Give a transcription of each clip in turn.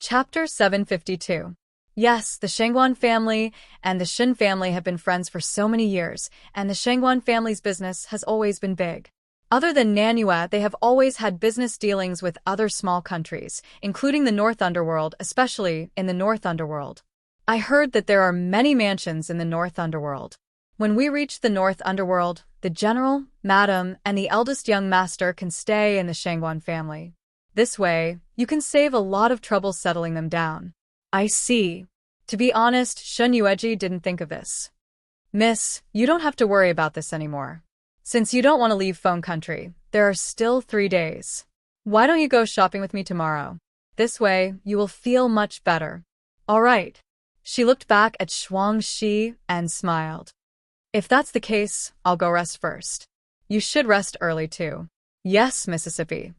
Chapter 752. Yes, the Shangguan family and the Shin family have been friends for so many years, and the Shangguan family's business has always been big. Other than Nanyue, they have always had business dealings with other small countries, including the North Underworld, especially in the North Underworld. I heard that there are many mansions in the North Underworld. When we reach the North Underworld, the general, madam, and the eldest young master can stay in the Shangguan family. This way, you can save a lot of trouble settling them down. I see. To be honest, Shun Yueji didn't think of this. Miss, you don't have to worry about this anymore. Since you don't want to leave phone country, there are still 3 days. Why don't you go shopping with me tomorrow? This way, you will feel much better. All right. She looked back at Shuang Shi and smiled. If that's the case, I'll go rest first. You should rest early too. Yes, Mississippi.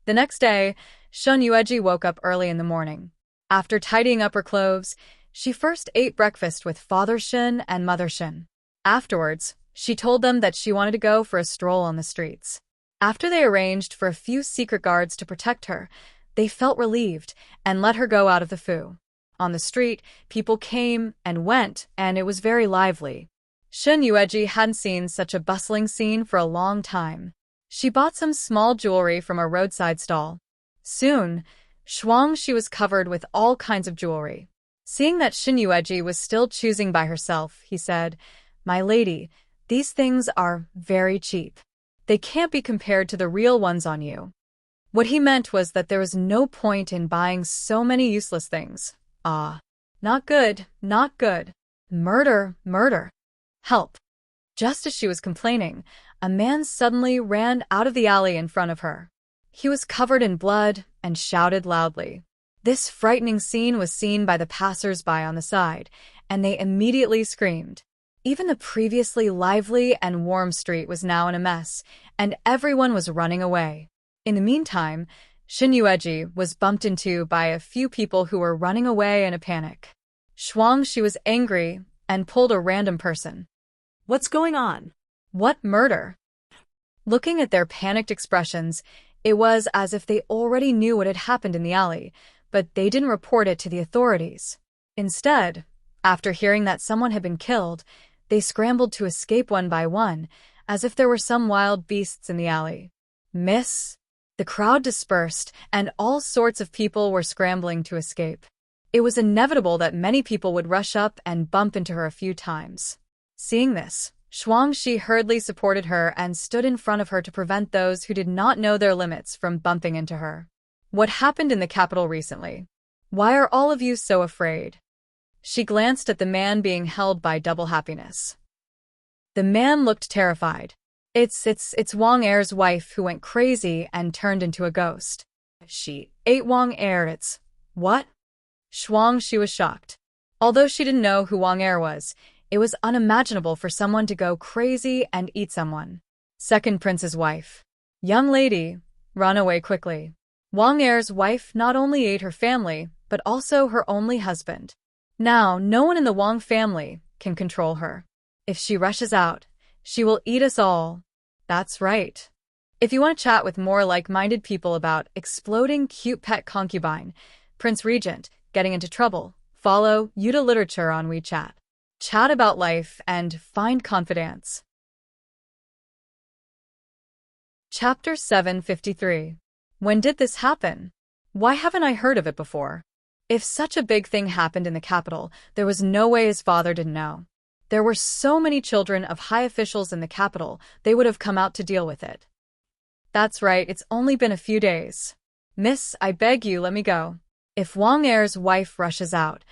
The next day, Shun Yueji woke up early in the morning. After tidying up her clothes, she first ate breakfast with Father Shin and Mother Shin. Afterwards, she told them that she wanted to go for a stroll on the streets. After they arranged for a few secret guards to protect her, they felt relieved and let her go out of the Fu. On the street, people came and went, and it was very lively. Shun Yueji hadn't seen such a bustling scene for a long time. She bought some small jewelry from a roadside stall. Soon, Shuang Shi was covered with all kinds of jewelry. Seeing that Shun Yueji was still choosing by herself, he said, "My lady, these things are very cheap. They can't be compared to the real ones on you." What he meant was that there was no point in buying so many useless things. Not good, not good. Murder, murder. Help. Just as she was complaining, a man suddenly ran out of the alley in front of her. He was covered in blood and shouted loudly. This frightening scene was seen by the passers-by on the side, and they immediately screamed. Even the previously lively and warm street was now in a mess, and everyone was running away. In the meantime, Shun Yueji was bumped into by a few people who were running away in a panic. Shuang Shi was angry and pulled a random person. What's going on? What murder? Looking at their panicked expressions, it was as if they already knew what had happened in the alley, but they didn't report it to the authorities. Instead, after hearing that someone had been killed, they scrambled to escape one by one, as if there were some wild beasts in the alley. Miss? The crowd dispersed, and all sorts of people were scrambling to escape. It was inevitable that many people would rush up and bump into her a few times. Seeing this, Shuang Shi hurriedly supported her and stood in front of her to prevent those who did not know their limits from bumping into her. What happened in the capital recently? Why are all of you so afraid? She glanced at the man being held by double happiness. The man looked terrified. It's Wang Er's wife who went crazy and turned into a ghost. She ate Wang Er. What? Shuang Shi was shocked. Although she didn't know who Wang Er was, it was unimaginable for someone to go crazy and eat someone. Second prince's wife. Young lady, run away quickly. Wang Er's wife not only ate her family, but also her only husband. Now, no one in the Wang family can control her. If she rushes out, she will eat us all. That's right. If you want to chat with more like-minded people about exploding cute pet concubine, Prince Regent, getting into trouble, follow Yuta Literature on WeChat. Chat about life and find confidence. Chapter 753. When did this happen? Why haven't I heard of it before? If such a big thing happened in the capital, there was no way his father didn't know. There were so many children of high officials in the capital, they would have come out to deal with it. That's right, it's only been a few days. Miss, I beg you, let me go. If Wang Er's wife rushes out,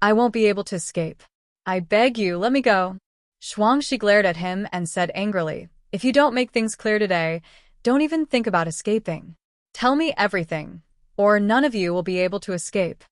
I won't be able to escape. I beg you, let me go. Shuang Shi glared at him and said angrily, if you don't make things clear today, don't even think about escaping. Tell me everything, or none of you will be able to escape.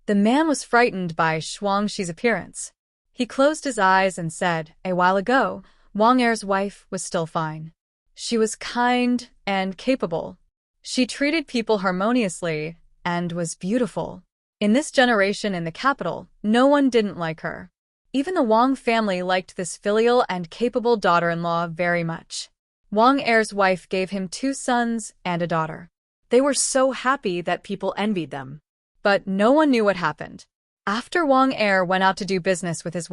The man was frightened by Shuang Shi's appearance. He closed his eyes and said, a while ago, Wang Er's wife was still fine. She was kind and capable. She treated people harmoniously and was beautiful. In this generation in the capital, no one didn't like her. Even the Wang family liked this filial and capable daughter-in-law very much. Wang Er's wife gave him 2 sons and a daughter. They were so happy that people envied them. but no one knew what happened. After Wang Er went out to do business with his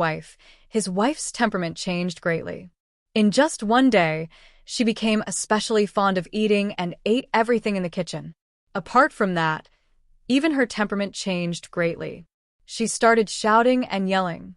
wife's temperament changed greatly. In just one day, she became especially fond of eating and ate everything in the kitchen. Apart from that, even her temperament changed greatly. She started shouting and yelling.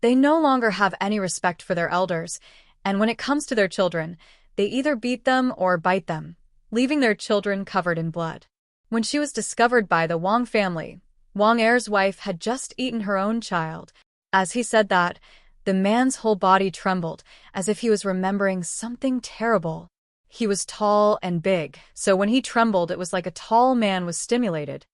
They no longer have any respect for their elders, and when it comes to their children, they either beat them or bite them, leaving their children covered in blood. When she was discovered by the Wang family, Wang Er's wife had just eaten her own child. As he said that, the man's whole body trembled, as if he was remembering something terrible. He was tall and big, so when he trembled it was like a tall man was stimulated.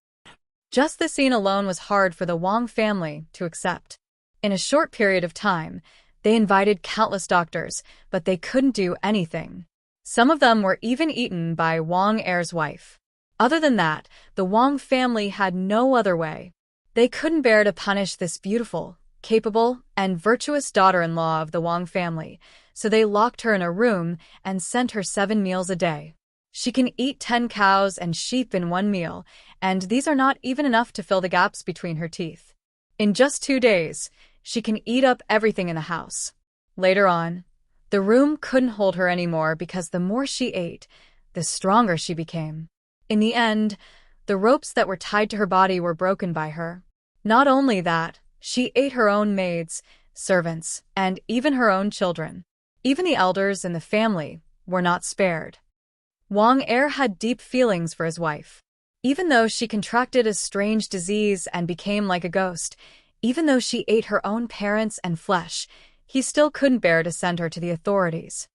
Just the scene alone was hard for the Wang family to accept. In a short period of time, they invited countless doctors, but they couldn't do anything. Some of them were even eaten by Wang Er's wife. Other than that, the Wang family had no other way. They couldn't bear to punish this beautiful, capable, and virtuous daughter-in-law of the Wang family, so they locked her in a room and sent her 7 meals a day. She can eat 10 cows and sheep in one meal, and these are not even enough to fill the gaps between her teeth. In just 2 days, she can eat up everything in the house. Later on, the room couldn't hold her anymore because the more she ate, the stronger she became. In the end, the ropes that were tied to her body were broken by her. Not only that, she ate her own maids, servants, and even her own children. Even the elders in the family were not spared. Wang Er had deep feelings for his wife. Even though she contracted a strange disease and became like a ghost, even though she ate her own parents and flesh, he still couldn't bear to send her to the authorities.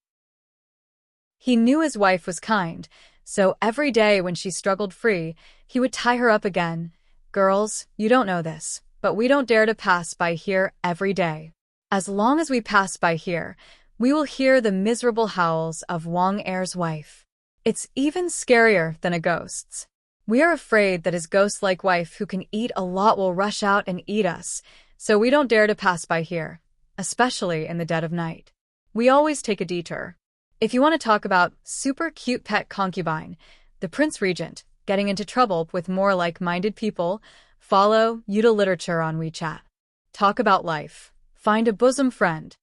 He knew his wife was kind, so every day when she struggled free, he would tie her up again. Girls, you don't know this, but we don't dare to pass by here every day. As long as we pass by here, we will hear the miserable howls of Wang Er's wife. It's even scarier than a ghost's. We are afraid that his ghost-like wife who can eat a lot will rush out and eat us, so we don't dare to pass by here, especially in the dead of night. We always take a detour. If you want to talk about super cute pet concubine, the Prince Regent, getting into trouble with more like-minded people, follow Yuta Literature on WeChat. Talk about life. Find a bosom friend.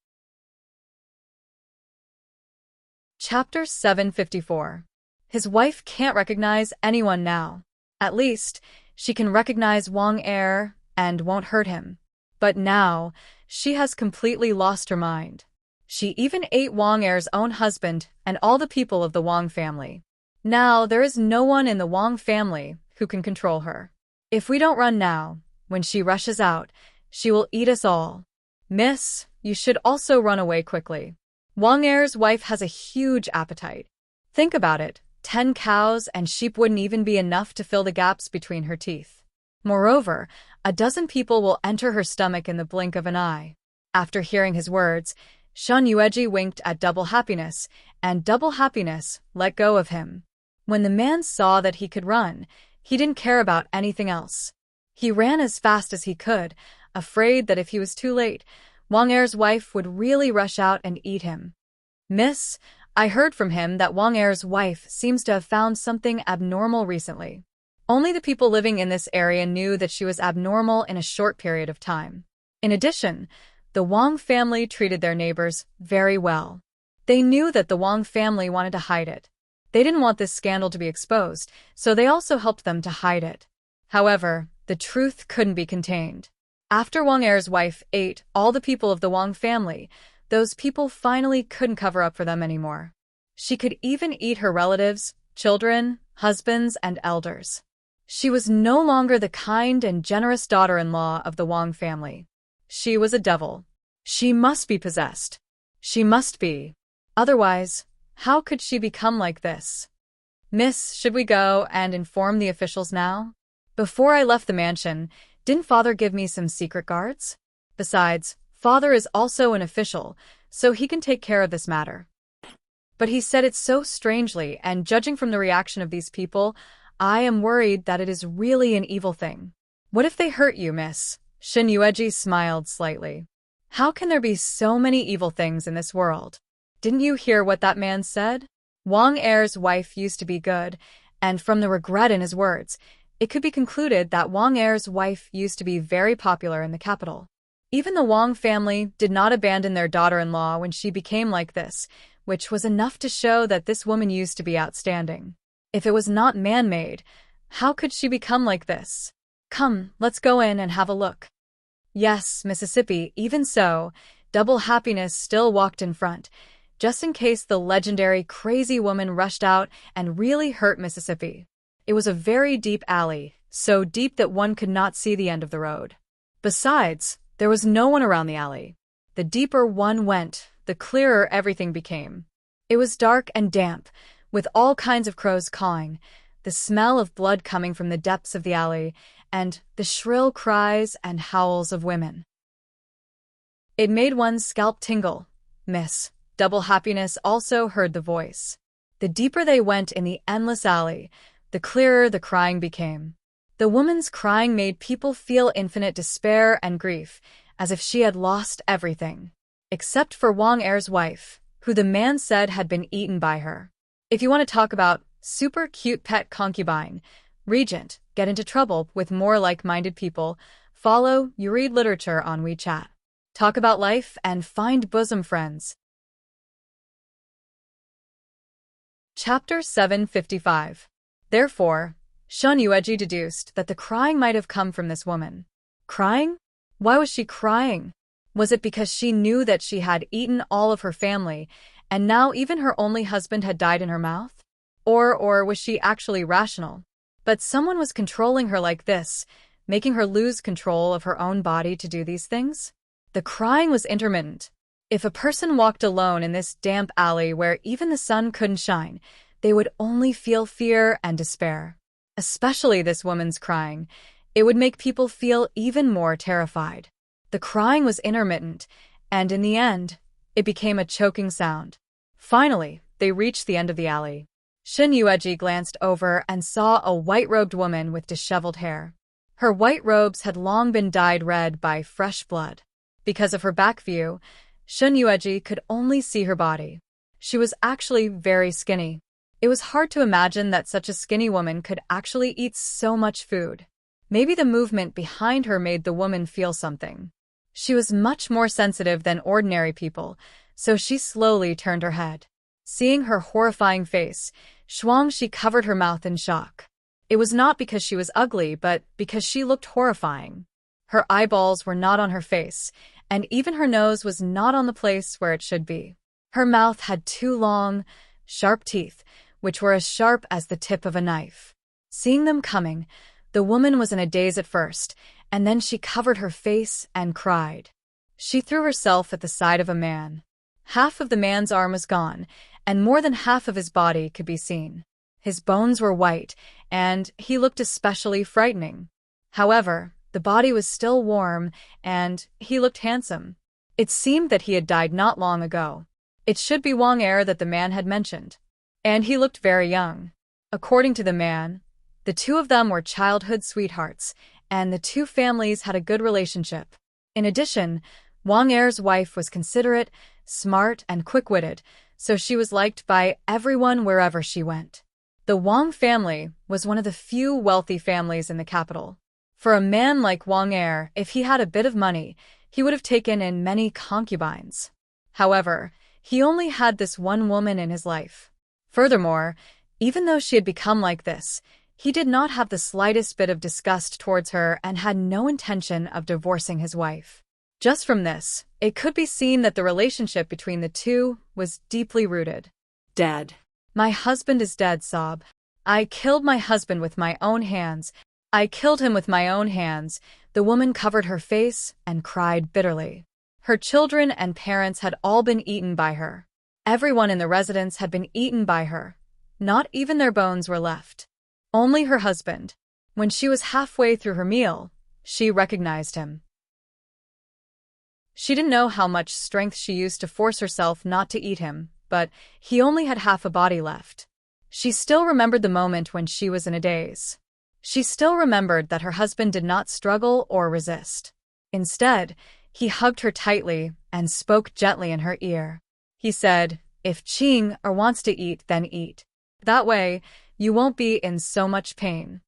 Chapter 754. His wife can't recognize anyone now. At least, she can recognize Wang Er and won't hurt him. But now, she has completely lost her mind. She even ate Wang Er's own husband and all the people of the Wang family. Now, there is no one in the Wang family who can control her. If we don't run now, when she rushes out, she will eat us all. Miss, you should also run away quickly. Wang Er's wife has a huge appetite. Think about it. 10 cows and sheep wouldn't even be enough to fill the gaps between her teeth. Moreover, a dozen people will enter her stomach in the blink of an eye. After hearing his words, Shen Yueji winked at Double Happiness, and Double Happiness let go of him. When the man saw that he could run, he didn't care about anything else. He ran as fast as he could, afraid that if he was too late, Wang Er's wife would really rush out and eat him. Miss, I heard from him that Wang Er's wife seems to have found something abnormal recently. Only the people living in this area knew that she was abnormal in a short period of time. In addition, the Wang family treated their neighbors very well. They knew that the Wang family wanted to hide it. They didn't want this scandal to be exposed, so they also helped them to hide it. However, the truth couldn't be contained. After Wang Er's wife ate all the people of the Wang family, those people finally couldn't cover up for them anymore. She could even eat her relatives, children, husbands, and elders. She was no longer the kind and generous daughter-in-law of the Wang family. She was a devil. She must be possessed. She must be. Otherwise, how could she become like this? Miss, should we go and inform the officials now? Before I left the mansion, didn't Father give me some secret guards? Besides, Father is also an official, so he can take care of this matter. But he said it so strangely, and judging from the reaction of these people, I am worried that it is really an evil thing. What if they hurt you, miss? Shen Yueji smiled slightly. How can there be so many evil things in this world? Didn't you hear what that man said? Wang Er's wife used to be good, and from the regret in his words, it could be concluded that Wang Er's wife used to be very popular in the capital. Even the Wang family did not abandon their daughter-in-law when she became like this, which was enough to show that this woman used to be outstanding. If it was not man-made, how could she become like this? Come, let's go in and have a look. Yes, Mississippi, even so, Double Happiness still walked in front, just in case the legendary crazy woman rushed out and really hurt Mississippi. It was a very deep alley, so deep that one could not see the end of the road. Besides, there was no one around the alley. The deeper one went, the clearer everything became. It was dark and damp, with all kinds of crows cawing, the smell of blood coming from the depths of the alley, and the shrill cries and howls of women. It made one's scalp tingle. Miss Double Happiness also heard the voice. The deeper they went in the endless alley, the clearer the crying became. The woman's crying made people feel infinite despair and grief, as if she had lost everything. Except for Wang Er's wife, who the man said had been eaten by her. If you want to talk about super cute pet concubine, regent, get into trouble with more like-minded people, follow You Read Literature on WeChat. Talk about life and find bosom friends. Chapter 755. Therefore, Shun Yueji deduced that the crying might have come from this woman. Crying? Why was she crying? Was it because she knew that she had eaten all of her family, and now even her only husband had died in her mouth? Or was she actually rational? But someone was controlling her like this, making her lose control of her own body to do these things? The crying was intermittent. If a person walked alone in this damp alley where even the sun couldn't shine, they would only feel fear and despair. Especially this woman's crying. It would make people feel even more terrified. The crying was intermittent, and in the end, it became a choking sound. Finally, they reached the end of the alley. Shin Yueji glanced over and saw a white-robed woman with disheveled hair. Her white robes had long been dyed red by fresh blood. Because of her back view, Shin Yueji could only see her body. She was actually very skinny. It was hard to imagine that such a skinny woman could actually eat so much food. Maybe the movement behind her made the woman feel something. She was much more sensitive than ordinary people, so she slowly turned her head. Seeing her horrifying face, she covered her mouth in shock. It was not because she was ugly, but because she looked horrifying. Her eyeballs were not on her face, and even her nose was not on the place where it should be. Her mouth had two long, sharp teeth, which were as sharp as the tip of a knife. Seeing them coming, the woman was in a daze at first, and then she covered her face and cried. She threw herself at the side of a man. Half of the man's arm was gone, and more than half of his body could be seen. His bones were white, and he looked especially frightening. However, the body was still warm, and he looked handsome. It seemed that he had died not long ago. It should be Wang Er that the man had mentioned. And he looked very young. According to the man, the two of them were childhood sweethearts, and the two families had a good relationship. In addition, Wang Er's wife was considerate, smart, and quick-witted, so she was liked by everyone wherever she went. The Wang family was one of the few wealthy families in the capital. For a man like Wang Er, if he had a bit of money, he would have taken in many concubines. However, he only had this one woman in his life. Furthermore, even though she had become like this, he did not have the slightest bit of disgust towards her and had no intention of divorcing his wife. Just from this, it could be seen that the relationship between the two was deeply rooted. Dead. My husband is dead, sob. I killed my husband with my own hands. I killed him with my own hands. The woman covered her face and cried bitterly. Her children and parents had all been eaten by her. Everyone in the residence had been eaten by her. Not even their bones were left. Only her husband. When she was halfway through her meal, she recognized him. She didn't know how much strength she used to force herself not to eat him, but he only had half a body left. She still remembered the moment when she was in a daze. She still remembered that her husband did not struggle or resist. Instead, he hugged her tightly and spoke gently in her ear. He said, "If Ching wants to eat, then eat. That way, you won't be in so much pain."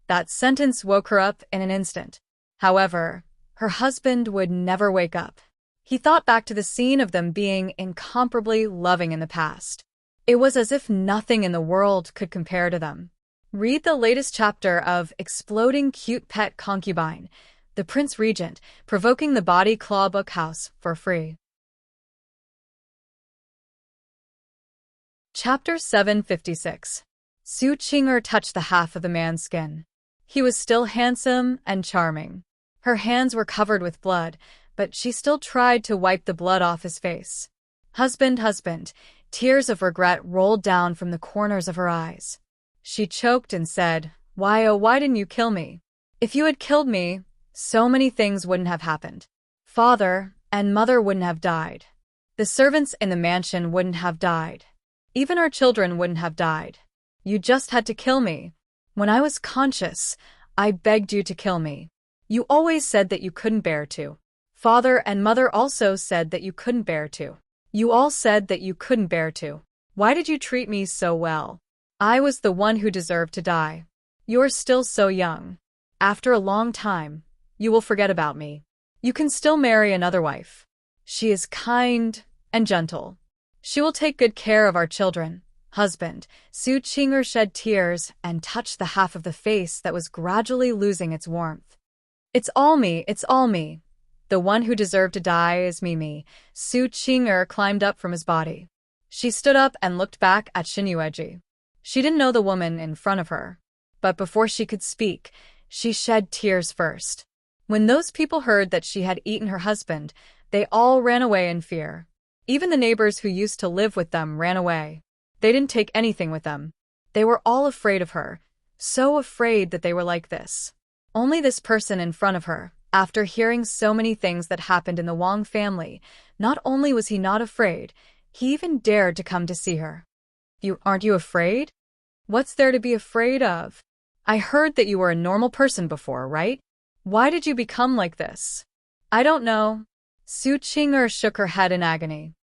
That sentence woke her up in an instant. However, her husband would never wake up. He thought back to the scene of them being incomparably loving in the past. It was as if nothing in the world could compare to them. Read the latest chapter of Exploding Cute Pet Concubine, The Prince Regent, Provoking the Body Claw Book House for free. Chapter 756. Su Qing'er touched the half of the man's skin. He was still handsome and charming. Her hands were covered with blood, but she still tried to wipe the blood off his face. Husband, husband, tears of regret rolled down from the corners of her eyes. She choked and said, "Why, oh, why didn't you kill me? If you had killed me, so many things wouldn't have happened. Father and mother wouldn't have died. The servants in the mansion wouldn't have died. Even our children wouldn't have died. You just had to kill me. When I was conscious, I begged you to kill me. You always said that you couldn't bear to. Father and mother also said that you couldn't bear to. You all said that you couldn't bear to. Why did you treat me so well? I was the one who deserved to die. You're still so young. After a long time, you will forget about me. You can still marry another wife. She is kind and gentle. She will take good care of our children." Husband, Su Qing'er shed tears and touched the half of the face that was gradually losing its warmth. It's all me. The one who deserved to die is me. Su Qing'er climbed up from his body. She stood up and looked back at Xinyueji. She didn't know the woman in front of her. But before she could speak, she shed tears first. When those people heard that she had eaten her husband, they all ran away in fear. Even the neighbors who used to live with them ran away. They didn't take anything with them. They were all afraid of her, so afraid that they were like this. Only this person in front of her, after hearing so many things that happened in the Wang family, not only was he not afraid, he even dared to come to see her. Aren't you afraid? What's there to be afraid of? I heard that you were a normal person before, right? Why did you become like this? I don't know. Su Qing'er shook her head in agony.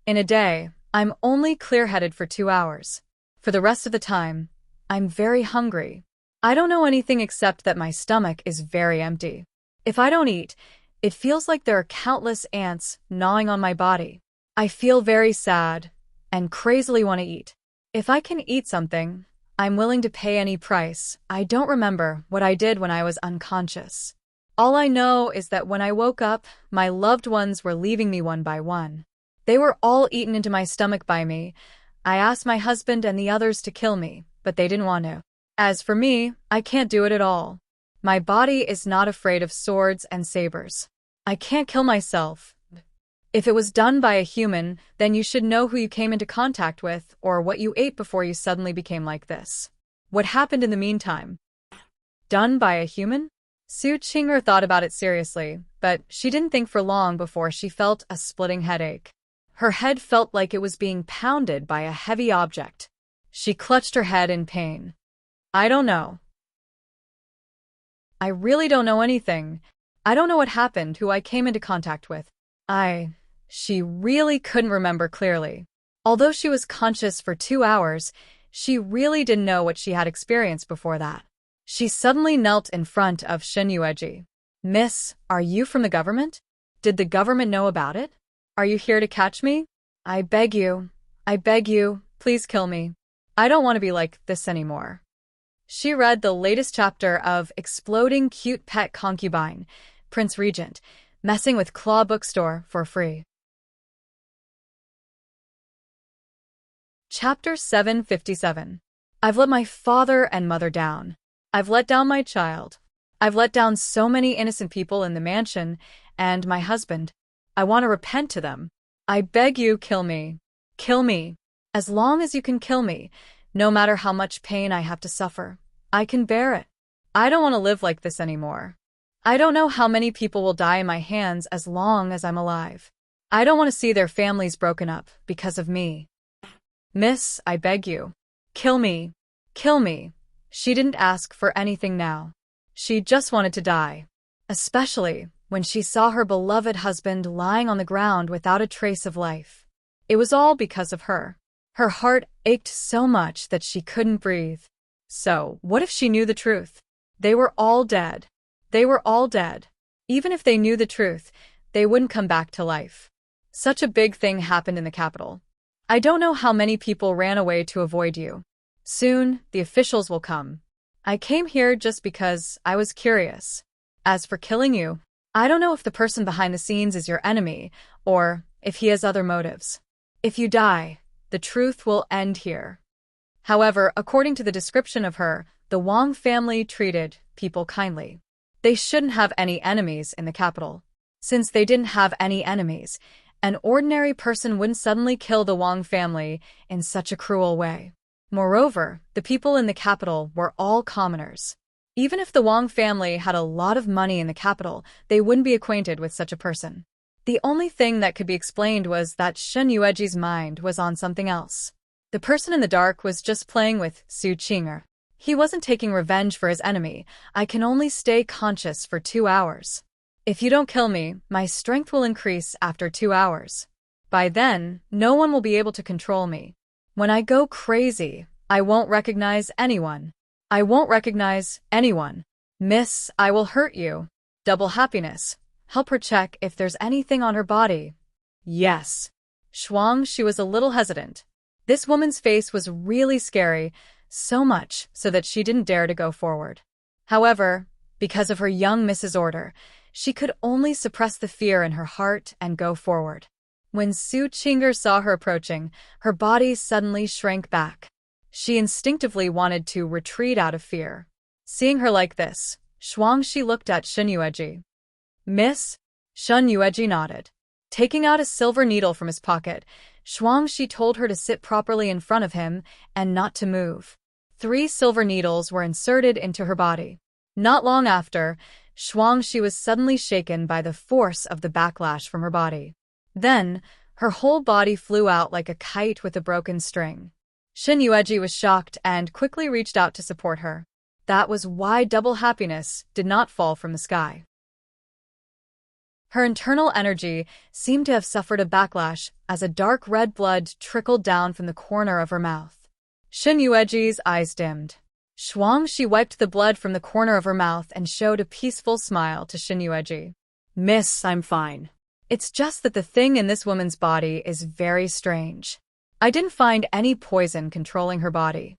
In a day, I'm only clear-headed for 2 hours. For the rest of the time, I'm very hungry. I don't know anything except that my stomach is very empty. If I don't eat, it feels like there are countless ants gnawing on my body. I feel very sad and crazily want to eat. If I can eat something, I'm willing to pay any price. I don't remember what I did when I was unconscious. All I know is that when I woke up, my loved ones were leaving me one by one. They were all eaten into my stomach by me. I asked my husband and the others to kill me, but they didn't want to. As for me, I can't do it at all. My body is not afraid of swords and sabers. I can't kill myself. If it was done by a human, then you should know who you came into contact with or what you ate before you suddenly became like this. What happened in the meantime? Done by a human? Su Qing'er thought about it seriously, but she didn't think for long before she felt a splitting headache. Her head felt like it was being pounded by a heavy object. She clutched her head in pain. I don't know. I really don't know anything. I don't know what happened, who I came into contact with. She really couldn't remember clearly. Although she was conscious for 2 hours, she really didn't know what she had experienced before that. She suddenly knelt in front of Xinyueji. Miss, are you from the government? Did the government know about it? Are you here to catch me? I beg you, please kill me. I don't want to be like this anymore. She read the latest chapter of Exploding Cute Pet Concubine, Prince Regent, Messing with Claw Bookstore for free. Chapter 757. I've let my father and mother down. I've let down my child. I've let down so many innocent people in the mansion, and my husband. I want to repent to them. I beg you, kill me. Kill me. As long as you can kill me, no matter how much pain I have to suffer, I can bear it. I don't want to live like this anymore. I don't know how many people will die in my hands as long as I'm alive. I don't want to see their families broken up because of me. Miss, I beg you. Kill me. Kill me. She didn't ask for anything now. She just wanted to die. Especially when she saw her beloved husband lying on the ground without a trace of life. It was all because of her. Her heart ached so much that she couldn't breathe. So, what if she knew the truth? They were all dead. They were all dead. Even if they knew the truth, they wouldn't come back to life. Such a big thing happened in the capital. I don't know how many people ran away to avoid you. Soon, the officials will come. I came here just because I was curious. As for killing you, I don't know if the person behind the scenes is your enemy, or if he has other motives. If you die, the truth will end here. However, according to the description of her, the Wang family treated people kindly. They shouldn't have any enemies in the capital. Since they didn't have any enemies, an ordinary person wouldn't suddenly kill the Wang family in such a cruel way. Moreover, the people in the capital were all commoners. Even if the Wang family had a lot of money in the capital, they wouldn't be acquainted with such a person. The only thing that could be explained was that Shen Yueji's mind was on something else. The person in the dark was just playing with Su Qing'er. He wasn't taking revenge for his enemy. I can only stay conscious for 2 hours. If you don't kill me, my strength will increase after 2 hours. By then, no one will be able to control me. When I go crazy, I won't recognize anyone. I won't recognize anyone. Miss, I will hurt you. Double happiness. Help her check if there's anything on her body. Yes. Shuang, she was a little hesitant. This woman's face was really scary, so much so that she didn't dare to go forward. However, because of her young Mrs. Order, she could only suppress the fear in her heart and go forward. When Su Qing'er saw her approaching, her body suddenly shrank back. She instinctively wanted to retreat out of fear. Seeing her like this, Shuang Shi looked at Shen Yueji. Miss? Shen Yueji nodded. Taking out a silver needle from his pocket, Shuang Shi told her to sit properly in front of him and not to move. 3 silver needles were inserted into her body. Not long after, Shuang Shi was suddenly shaken by the force of the backlash from her body. Then, her whole body flew out like a kite with a broken string. Shen Yueji was shocked and quickly reached out to support her. That was why double happiness did not fall from the sky. Her internal energy seemed to have suffered a backlash as a dark red blood trickled down from the corner of her mouth. Shen Yueji's eyes dimmed. Shuang Shi wiped the blood from the corner of her mouth and showed a peaceful smile to Shen Yueji. Miss, I'm fine. It's just that the thing in this woman's body is very strange. I didn't find any poison controlling her body.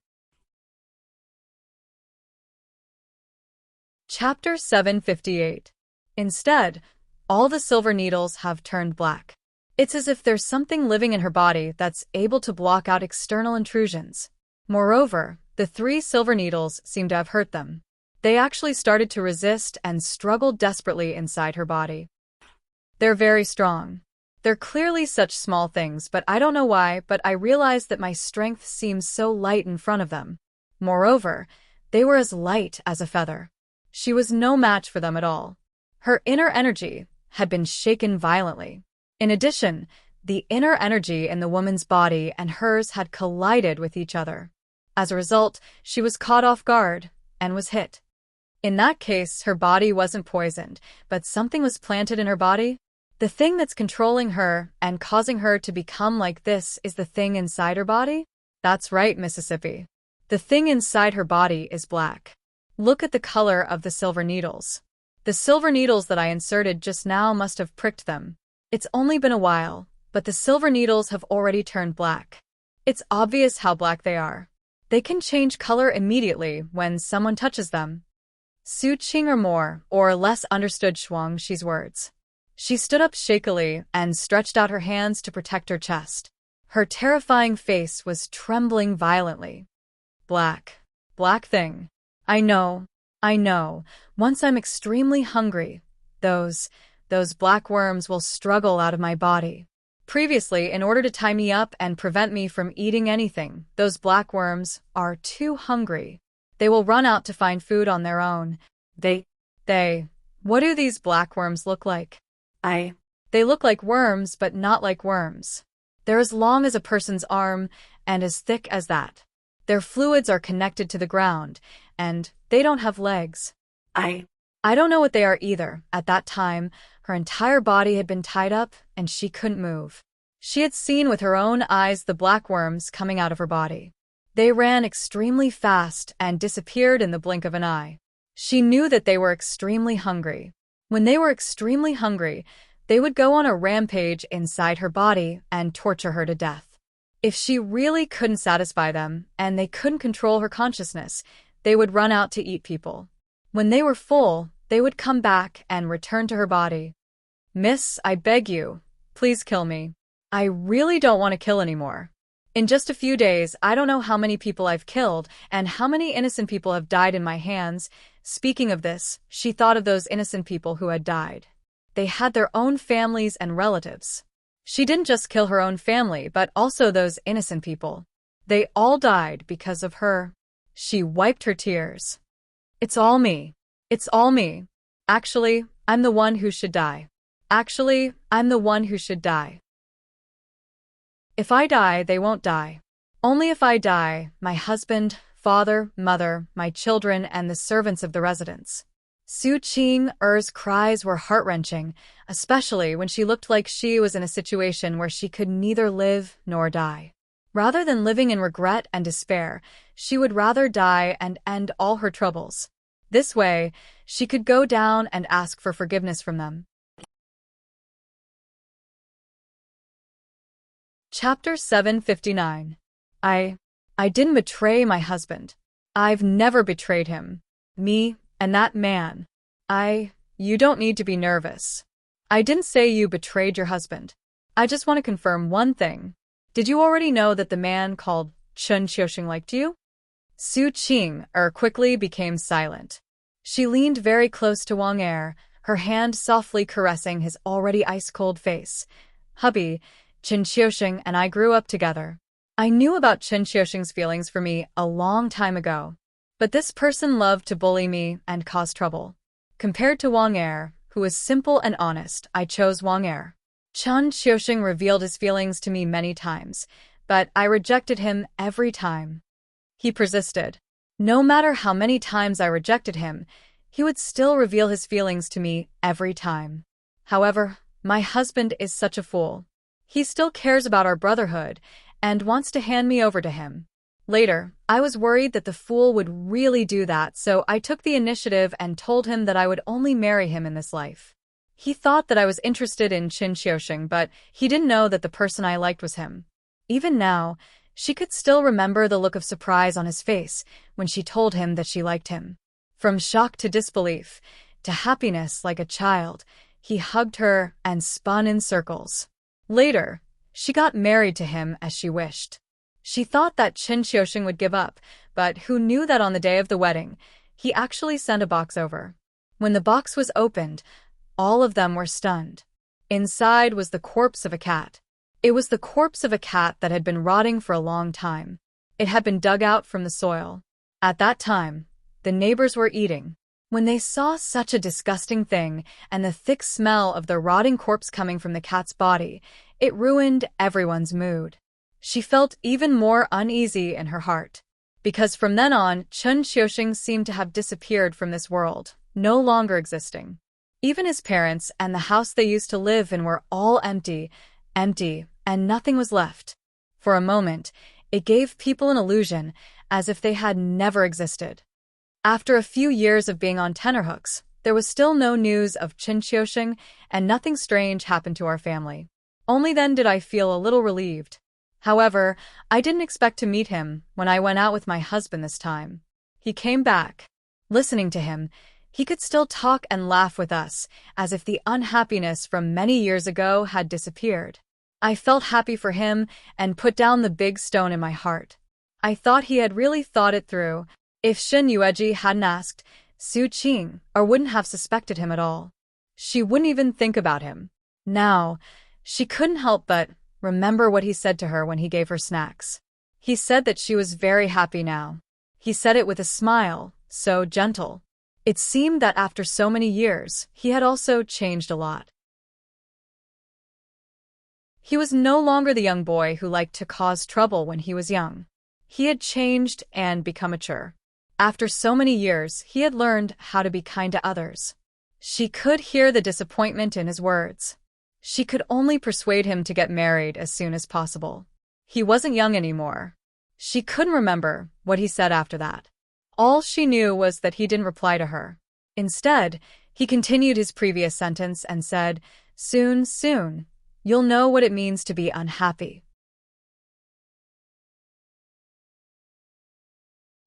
Chapter 758. Instead, all the silver needles have turned black. It's as if there's something living in her body that's able to block out external intrusions. Moreover, the 3 silver needles seem to have hurt them. They actually started to resist and struggled desperately inside her body. They're very strong. They're clearly such small things, but I don't know why, but I realized that my strength seems so light in front of them. Moreover, they were as light as a feather. She was no match for them at all. Her inner energy had been shaken violently. In addition, the inner energy in the woman's body and hers had collided with each other. As a result, she was caught off guard and was hit. In that case, her body wasn't poisoned, but something was planted in her body. The thing that's controlling her and causing her to become like this is the thing inside her body? That's right, Mississippi. The thing inside her body is black. Look at the color of the silver needles. The silver needles that I inserted just now must have pricked them. It's only been a while, but the silver needles have already turned black. It's obvious how black they are. They can change color immediately when someone touches them. Su Qing'er more or less understood Shuang Shi's words. She stood up shakily and stretched out her hands to protect her chest. Her terrifying face was trembling violently. Black. Black thing. I know. Once I'm extremely hungry, those black worms will struggle out of my body. Previously, in order to tie me up and prevent me from eating anything, those black worms are too hungry. They will run out to find food on their own. What do these black worms look like? They look like worms, but not like worms. They're as long as a person's arm and as thick as that. Their fluids are connected to the ground, and they don't have legs. I don't know what they are either. At that time, her entire body had been tied up, and she couldn't move. She had seen with her own eyes the black worms coming out of her body. They ran extremely fast and disappeared in the blink of an eye. She knew that they were extremely hungry. When they were extremely hungry, they would go on a rampage inside her body and torture her to death. If she really couldn't satisfy them and they couldn't control her consciousness, they would run out to eat people. When they were full, they would come back and return to her body. "Miss, I beg you, please kill me. I really don't want to kill anymore. In just a few days, I don't know how many people I've killed and how many innocent people have died in my hands." Speaking of this, she thought of those innocent people who had died. They had their own families and relatives. She didn't just kill her own family, but also those innocent people. They all died because of her. She wiped her tears. "It's all me. It's all me. Actually, I'm the one who should die. Actually, I'm the one who should die. If I die, they won't die. Only if I die, my husband, father, mother, my children, and the servants of the residence." Su Qing's cries were heart-wrenching, especially when she looked like she was in a situation where she could neither live nor die. Rather than living in regret and despair, she would rather die and end all her troubles. This way, she could go down and ask for forgiveness from them. Chapter 759. I didn't betray my husband. I've never betrayed him. Me and that man. You don't need to be nervous. I didn't say you betrayed your husband. I just want to confirm one thing. Did you already know that the man called Chen Xiuxing liked you? Su Qing quickly became silent. She leaned very close to Wang Er, her hand softly caressing his already ice-cold face. "Hubby, Chen Xiuxing and I grew up together. I knew about Chen Xiuxing's feelings for me a long time ago. But this person loved to bully me and cause trouble. Compared to Wang Er, who was simple and honest, I chose Wang Er. Chen Xiuxing revealed his feelings to me many times, but I rejected him every time. He persisted. No matter how many times I rejected him, he would still reveal his feelings to me every time. However, my husband is such a fool. He still cares about our brotherhood and wants to hand me over to him. Later, I was worried that the fool would really do that, so I took the initiative and told him that I would only marry him in this life. He thought that I was interested in Chen Xiuxing, but he didn't know that the person I liked was him. Even now, she could still remember the look of surprise on his face when she told him that she liked him. From shock to disbelief, to happiness like a child, he hugged her and spun in circles. Later, she got married to him as she wished. She thought that Chen Xiuxing would give up, but who knew that on the day of the wedding, he actually sent a box over. When the box was opened, all of them were stunned. Inside was the corpse of a cat. It was the corpse of a cat that had been rotting for a long time. It had been dug out from the soil. At that time, the neighbors were eating. When they saw such a disgusting thing and the thick smell of the rotting corpse coming from the cat's body, it ruined everyone's mood. She felt even more uneasy in her heart. Because from then on, Chen Xiuxing seemed to have disappeared from this world, no longer existing. Even his parents and the house they used to live in were all empty, and nothing was left. For a moment, it gave people an illusion, as if they had never existed. After a few years of being on tenterhooks, there was still no news of Chen Xiuxing, and nothing strange happened to our family. Only then did I feel a little relieved. However, I didn't expect to meet him when I went out with my husband this time. He came back. Listening to him, he could still talk and laugh with us, as if the unhappiness from many years ago had disappeared. I felt happy for him and put down the big stone in my heart. I thought he had really thought it through. If Xin Yueji hadn't asked, Su Qing wouldn't have suspected him at all. She wouldn't even think about him. Now, she couldn't help but remember what he said to her when he gave her snacks. He said that she was very happy now. He said it with a smile, so gentle. It seemed that after so many years, he had also changed a lot. He was no longer the young boy who liked to cause trouble when he was young. He had changed and become mature. After so many years, he had learned how to be kind to others. She could hear the disappointment in his words. She could only persuade him to get married as soon as possible. He wasn't young anymore. She couldn't remember what he said after that. All she knew was that he didn't reply to her. Instead, he continued his previous sentence and said, "Soon, soon, you'll know what it means to be unhappy."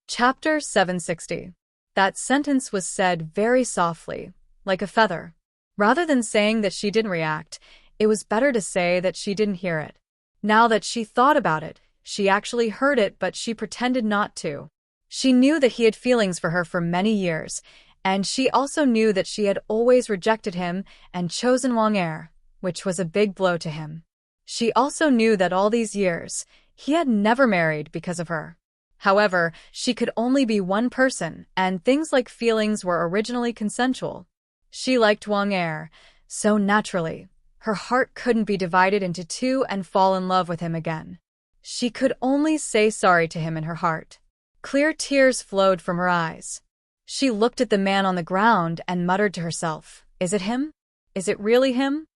Chapter 760. That sentence was said very softly, like a feather. Rather than saying that she didn't react, it was better to say that she didn't hear it. Now that she thought about it, she actually heard it, but she pretended not to. She knew that he had feelings for her for many years, and she also knew that she had always rejected him and chosen Wang Er, which was a big blow to him. She also knew that all these years, he had never married because of her. However, she could only be one person, and things like feelings were originally consensual. She liked Wang Er, so naturally, her heart couldn't be divided into two and fall in love with him again. She could only say sorry to him in her heart. Clear tears flowed from her eyes. She looked at the man on the ground and muttered to herself, "Is it him? Is it really him?"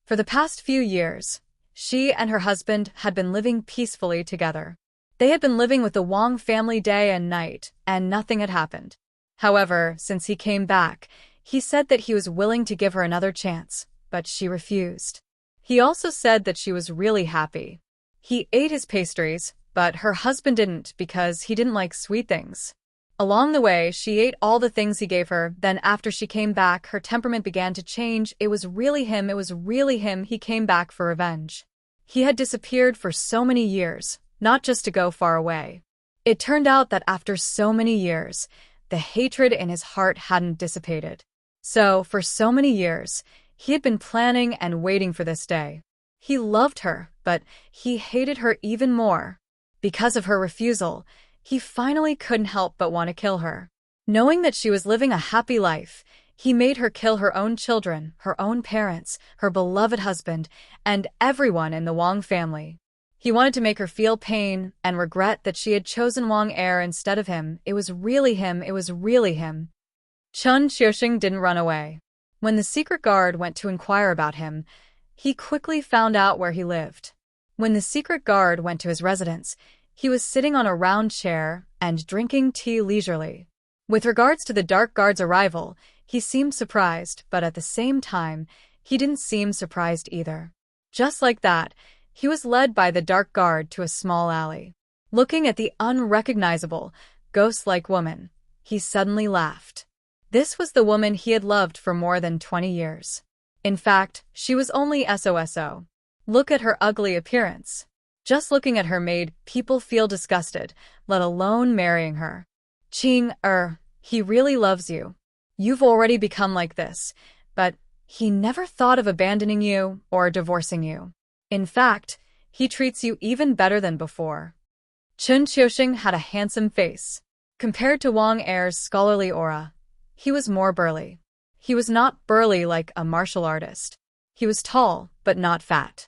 For the past few years, she and her husband had been living peacefully together. They had been living with the Wang family day and night, and nothing had happened. However, since he came back, he said that he was willing to give her another chance, but she refused. He also said that she was really happy. He ate his pastries, but her husband didn't because he didn't like sweet things. Along the way, she ate all the things he gave her, then after she came back, her temperament began to change. It was really him, he came back for revenge. He had disappeared for so many years, not just to go far away. It turned out that after so many years, the hatred in his heart hadn't dissipated. So, for so many years, he had been planning and waiting for this day. He loved her, but he hated her even more. Because of her refusal, he finally couldn't help but want to kill her. Knowing that she was living a happy life, he made her kill her own children, her own parents, her beloved husband, and everyone in the Wang family. He wanted to make her feel pain and regret that she had chosen Wang Er instead of him. It was really him. Chen Xiuxing didn't run away. When the secret guard went to inquire about him, he quickly found out where he lived. When the secret guard went to his residence, he was sitting on a round chair and drinking tea leisurely. With regards to the dark guard's arrival, he seemed surprised, but at the same time, he didn't seem surprised either. Just like that, he was led by the dark guard to a small alley. Looking at the unrecognizable, ghost-like woman, he suddenly laughed. This was the woman he had loved for more than 20 years. In fact, she was only SOSO. Look at her ugly appearance. Just looking at her made people feel disgusted, let alone marrying her. Qing, he really loves you. You've already become like this, but he never thought of abandoning you or divorcing you. In fact, he treats you even better than before. Chen Xiuxing had a handsome face. Compared to Wang Er's scholarly aura, he was more burly. He was not burly like a martial artist. He was tall, but not fat.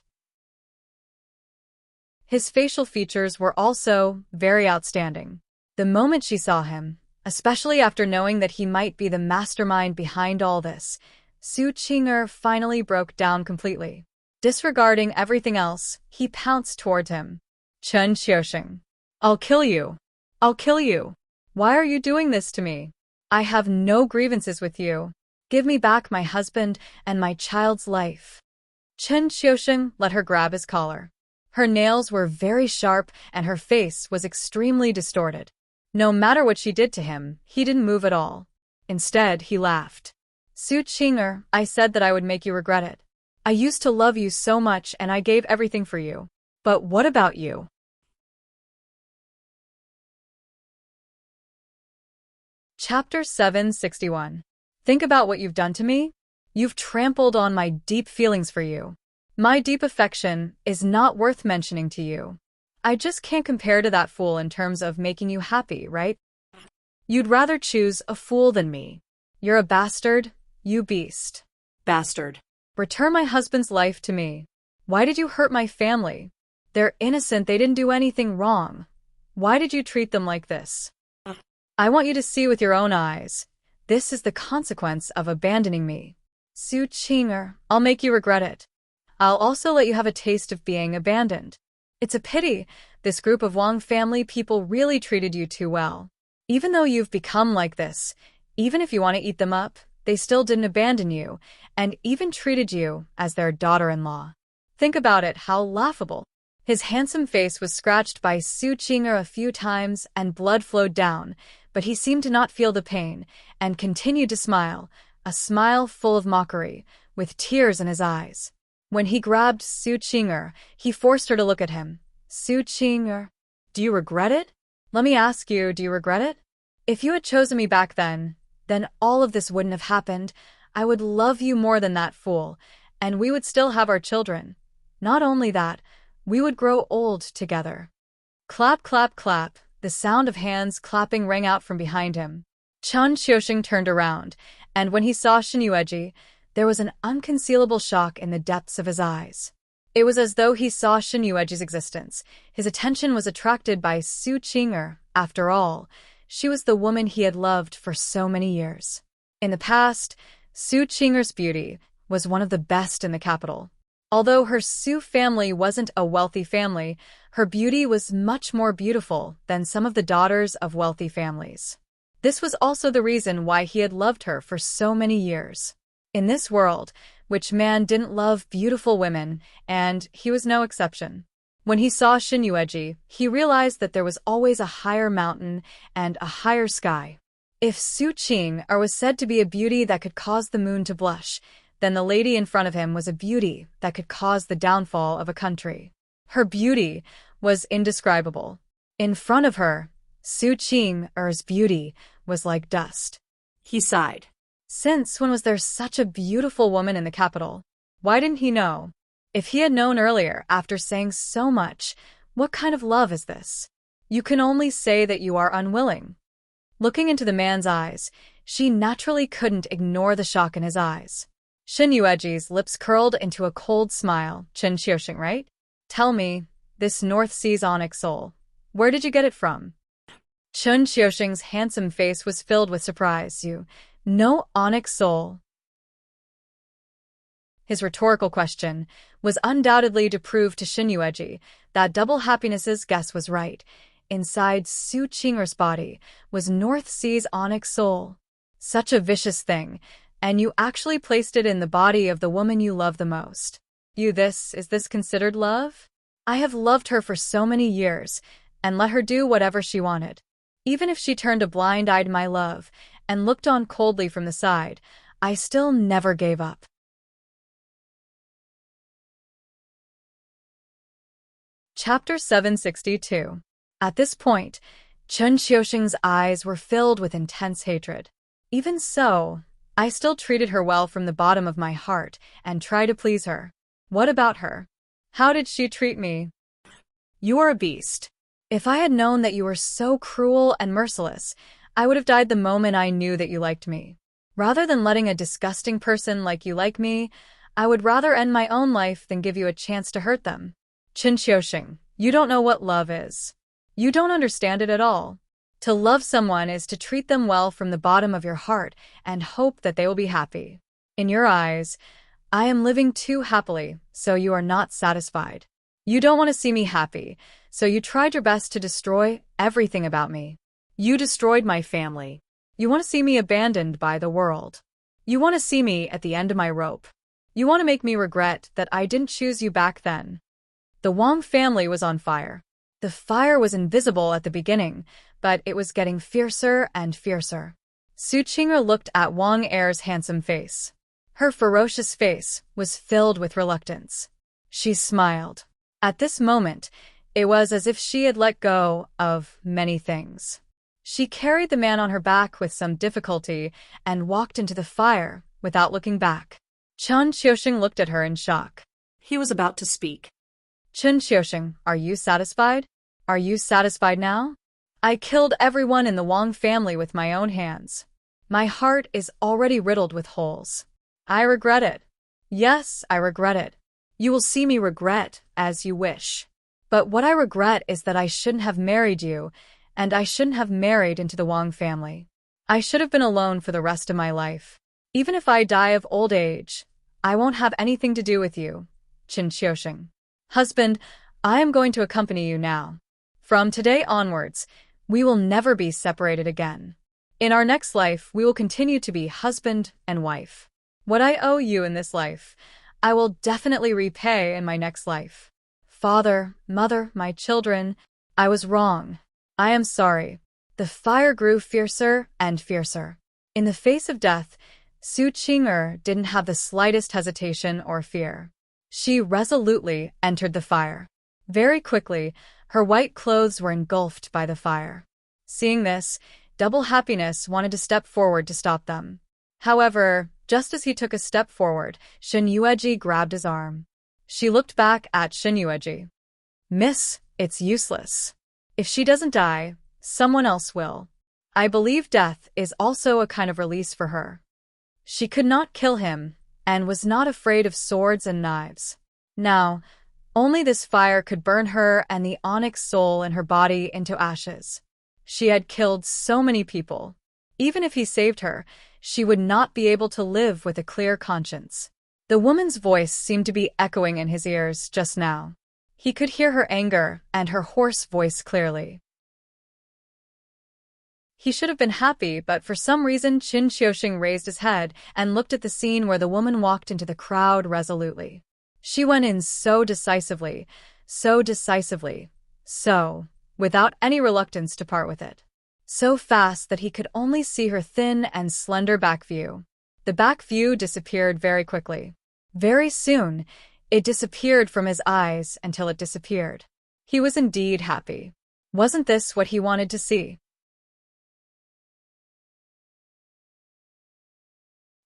His facial features were also very outstanding. The moment she saw him, especially after knowing that he might be the mastermind behind all this, Su Qing'er finally broke down completely. Disregarding everything else, he pounced towards him. Chen Xiuxing. I'll kill you. I'll kill you. Why are you doing this to me? I have no grievances with you. Give me back my husband and my child's life. Chen Xiuxing let her grab his collar. Her nails were very sharp and her face was extremely distorted. No matter what she did to him, he didn't move at all. Instead, he laughed. Su Qing'er, I said that I would make you regret it. I used to love you so much and I gave everything for you. But what about you? Chapter 761. Think about what you've done to me? You've trampled on my deep feelings for you. My deep affection is not worth mentioning to you. I just can't compare to that fool in terms of making you happy, right? You'd rather choose a fool than me. You're a bastard, you beast. Bastard. Return my husband's life to me. Why did you hurt my family? They're innocent, they didn't do anything wrong. Why did you treat them like this? I want you to see with your own eyes. This is the consequence of abandoning me. Su Qing'er, I'll make you regret it. I'll also let you have a taste of being abandoned. It's a pity, this group of Wang family people really treated you too well. Even though you've become like this, even if you want to eat them up, they still didn't abandon you, and even treated you as their daughter-in-law. Think about it, how laughable. His handsome face was scratched by Su Qing'er a few times and blood flowed down, but he seemed to not feel the pain, and continued to smile, a smile full of mockery, with tears in his eyes. When he grabbed Su Qing'er, he forced her to look at him. Su Qing'er, do you regret it? Let me ask you, do you regret it? If you had chosen me back then all of this wouldn't have happened. I would love you more than that fool, and we would still have our children. Not only that, we would grow old together. Clap, clap, clap. The sound of hands clapping rang out from behind him. Chen Xiuxing turned around, and when he saw Shen Yueji, there was an unconcealable shock in the depths of his eyes. It was as though he saw Shen Yueji's existence. His attention was attracted by Su Qing'er. After all, she was the woman he had loved for so many years. In the past, Su Qing'er's beauty was one of the best in the capital. Although her Su family wasn't a wealthy family, her beauty was much more beautiful than some of the daughters of wealthy families. This was also the reason why he had loved her for so many years. In this world, which man didn't love beautiful women, and he was no exception. When he saw Shen Yueji, he realized that there was always a higher mountain and a higher sky. If Su Qing'er was said to be a beauty that could cause the moon to blush, then the lady in front of him was a beauty that could cause the downfall of a country. Her beauty was indescribable. In front of her, Su Qing'er's beauty was like dust. He sighed. Since when was there such a beautiful woman in the capital? Why didn't he know? If he had known earlier, after saying so much, what kind of love is this? You can only say that you are unwilling. Looking into the man's eyes, she naturally couldn't ignore the shock in his eyes. Shen Yueji's lips curled into a cold smile. Chen Xiuxing, right? Tell me, this North Sea's onyx soul, where did you get it from? Chen Xiuxing's handsome face was filled with surprise. You know onyx soul? His rhetorical question was undoubtedly to prove to Shen Yueji that Double Happiness's guess was right. Inside Su Qing'er's body was North Sea's onyx soul. Such a vicious thing, and you actually placed it in the body of the woman you love the most. Is this considered love? I have loved her for so many years, and let her do whatever she wanted. Even if she turned a blind eye to my love, and looked on coldly from the side, I still never gave up. Chapter 762. At this point, Chen Xiuxing's eyes were filled with intense hatred. Even so, I still treated her well from the bottom of my heart and tried to please her. What about her? How did she treat me? You are a beast. If I had known that you were so cruel and merciless, I would have died the moment I knew that you liked me. Rather than letting a disgusting person like you like me, I would rather end my own life than give you a chance to hurt them. Chen Xiuxing, you don't know what love is. You don't understand it at all. To love someone is to treat them well from the bottom of your heart and hope that they will be happy. In your eyes, I am living too happily, so you are not satisfied. You don't want to see me happy, so you tried your best to destroy everything about me. You destroyed my family. You want to see me abandoned by the world. You want to see me at the end of my rope. You want to make me regret that I didn't choose you back then. The Wang family was on fire. The fire was invisible at the beginning, but it was getting fiercer and fiercer. Su Qing'er looked at Wang Er's handsome face. Her ferocious face was filled with reluctance. She smiled. At this moment, it was as if she had let go of many things. She carried the man on her back with some difficulty and walked into the fire without looking back. Chen Xiuxing looked at her in shock. He was about to speak. Chen Xiuxing, are you satisfied? Are you satisfied now? I killed everyone in the Wang family with my own hands. My heart is already riddled with holes. I regret it. Yes, I regret it. You will see me regret as you wish. But what I regret is that I shouldn't have married you, and I shouldn't have married into the Wang family. I should have been alone for the rest of my life. Even if I die of old age, I won't have anything to do with you. Chen Xiuxing. Husband, I am going to accompany you now. From today onwards, We will never be separated again. In our next life, we will continue to be husband and wife. What I owe you in this life, I will definitely repay in my next life. Father, mother, my children, I was wrong. I am sorry. The fire grew fiercer and fiercer. In the face of death, Su Qing'er didn't have the slightest hesitation or fear. She resolutely entered the fire. Very quickly, her white clothes were engulfed by the fire. Seeing this, Double Happiness wanted to step forward to stop them. However, just as he took a step forward, Shen Yueji grabbed his arm. She looked back at Shen Yueji. Miss, it's useless. If she doesn't die, someone else will. I believe death is also a kind of release for her. She could not kill him, and was not afraid of swords and knives. Now, only this fire could burn her and the onyx soul in her body into ashes. She had killed so many people. Even if he saved her, she would not be able to live with a clear conscience. The woman's voice seemed to be echoing in his ears just now. He could hear her anger and her hoarse voice clearly. He should have been happy, but for some reason Qin Xiuxing raised his head and looked at the scene where the woman walked into the crowd resolutely. She went in so decisively, without any reluctance to part with it. So fast that he could only see her thin and slender back view. The back view disappeared very quickly. Very soon, it disappeared from his eyes until it disappeared. He was indeed happy. Wasn't this what he wanted to see?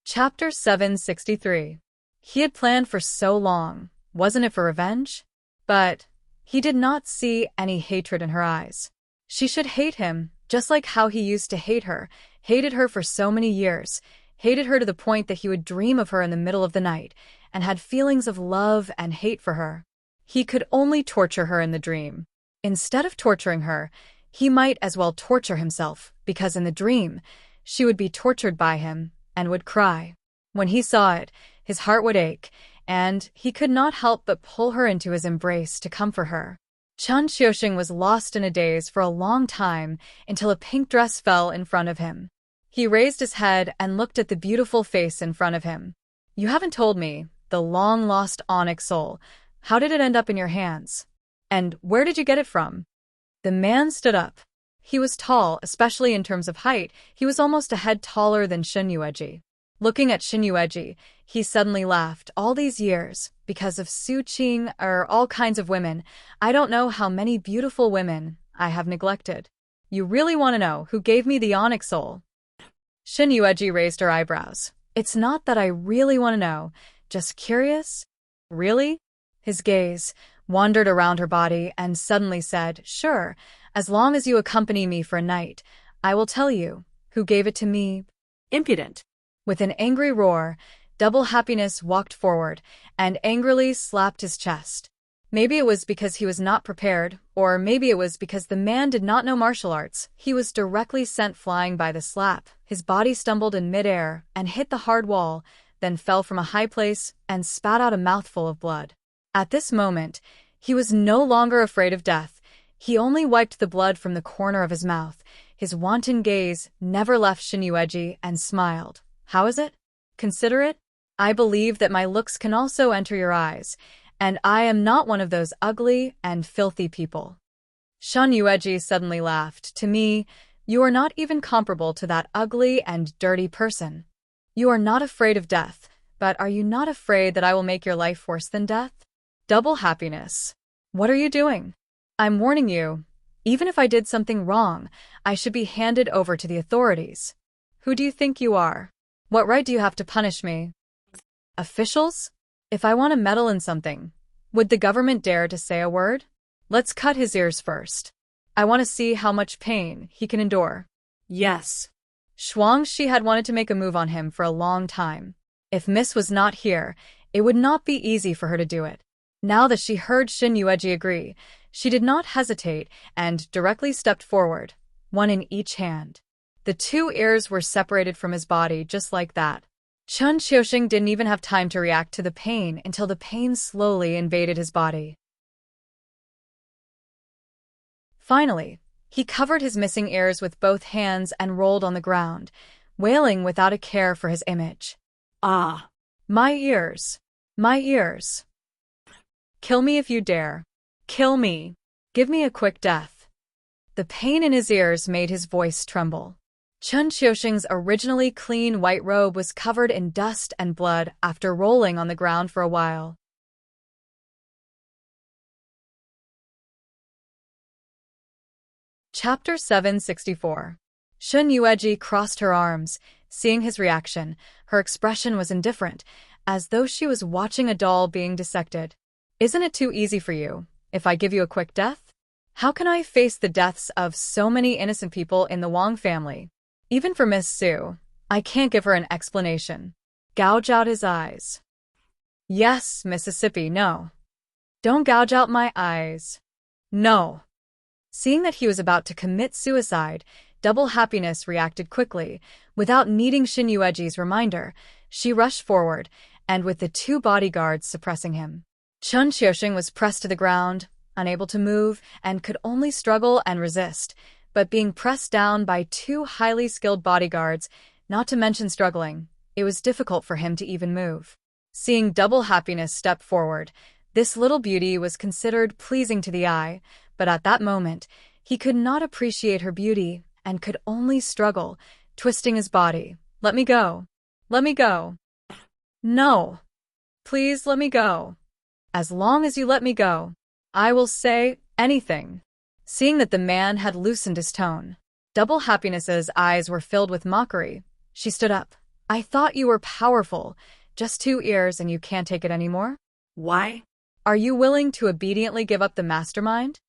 Chapter 763. He had planned for so long, wasn't it for revenge? But he did not see any hatred in her eyes. She should hate him, just like how he used to hate her, hated her for so many years, hated her to the point that he would dream of her in the middle of the night, and had feelings of love and hate for her. He could only torture her in the dream. Instead of torturing her, he might as well torture himself, because in the dream, she would be tortured by him and would cry. When he saw it, his heart would ache, and he could not help but pull her into his embrace to comfort her. Qin Xiuxing was lost in a daze for a long time until a pink dress fell in front of him. He raised his head and looked at the beautiful face in front of him. You haven't told me, the long-lost onyx soul. How did it end up in your hands? And where did you get it from? The man stood up. He was tall, especially in terms of height. He was almost a head taller than Shen Yueji. Looking at Shen Yueji, he suddenly laughed. All these years, because of Su Qing or all kinds of women, I don't know how many beautiful women I have neglected. You really want to know who gave me the onyx soul? Shen Yueji raised her eyebrows. It's not that I really want to know, just curious. Really? His gaze wandered around her body and suddenly said, Sure, as long as you accompany me for a night, I will tell you who gave it to me. Impudent. With an angry roar, Double Happiness walked forward and angrily slapped his chest. Maybe it was because he was not prepared, or maybe it was because the man did not know martial arts. He was directly sent flying by the slap. His body stumbled in midair and hit the hard wall, then fell from a high place and spat out a mouthful of blood. At this moment, he was no longer afraid of death. He only wiped the blood from the corner of his mouth. His wanton gaze never left Shen Yueji and smiled. How is it? Consider it? I believe that my looks can also enter your eyes, and I am not one of those ugly and filthy people. Shen Yueji suddenly laughed. To me, you are not even comparable to that ugly and dirty person. You are not afraid of death, but are you not afraid that I will make your life worse than death? Double Happiness. What are you doing? I'm warning you. Even if I did something wrong, I should be handed over to the authorities. Who do you think you are? What right do you have to punish me? Officials? If I want to meddle in something, would the government dare to say a word? Let's cut his ears first. I want to see how much pain he can endure. Yes. Shuangshi had wanted to make a move on him for a long time. If Miss was not here, it would not be easy for her to do it. Now that she heard Shen Yueji agree, she did not hesitate and directly stepped forward, one in each hand. The two ears were separated from his body just like that. Qin Xiuxing didn't even have time to react to the pain until the pain slowly invaded his body. Finally, He covered his missing ears with both hands and rolled on the ground, wailing without a care for his image. Ah. My ears. My ears. Kill me if you dare. Kill me. Give me a quick death. The pain in his ears made his voice tremble. Chen Xiuxing's originally clean white robe was covered in dust and blood after rolling on the ground for a while. Chapter 764. Shun Yueji crossed her arms. Seeing his reaction, her expression was indifferent, as though she was watching a doll being dissected. Isn't it too easy for you, if I give you a quick death? How can I face the deaths of so many innocent people in the Wang family? Even for Miss Su, I can't give her an explanation. Gouge out his eyes. Yes, Mississippi, no. Don't gouge out my eyes. No. Seeing that he was about to commit suicide, Double Happiness reacted quickly. Without needing Shin Yueji's reminder, she rushed forward, and with the two bodyguards suppressing him. Chen Xiuxing was pressed to the ground, unable to move, and could only struggle and resist. But being pressed down by two highly skilled bodyguards, not to mention struggling, it was difficult for him to even move. Seeing Double Happiness step forward, this little beauty was considered pleasing to the eye, but at that moment, he could not appreciate her beauty and could only struggle, twisting his body. Let me go. Let me go. No. Please let me go. As long as you let me go, I will say anything. Seeing that the man had loosened his tone, Double Happiness's eyes were filled with mockery. She stood up. I thought you were powerful. Just 2 ears and you can't take it anymore? Why? Are you willing to obediently give up the mastermind?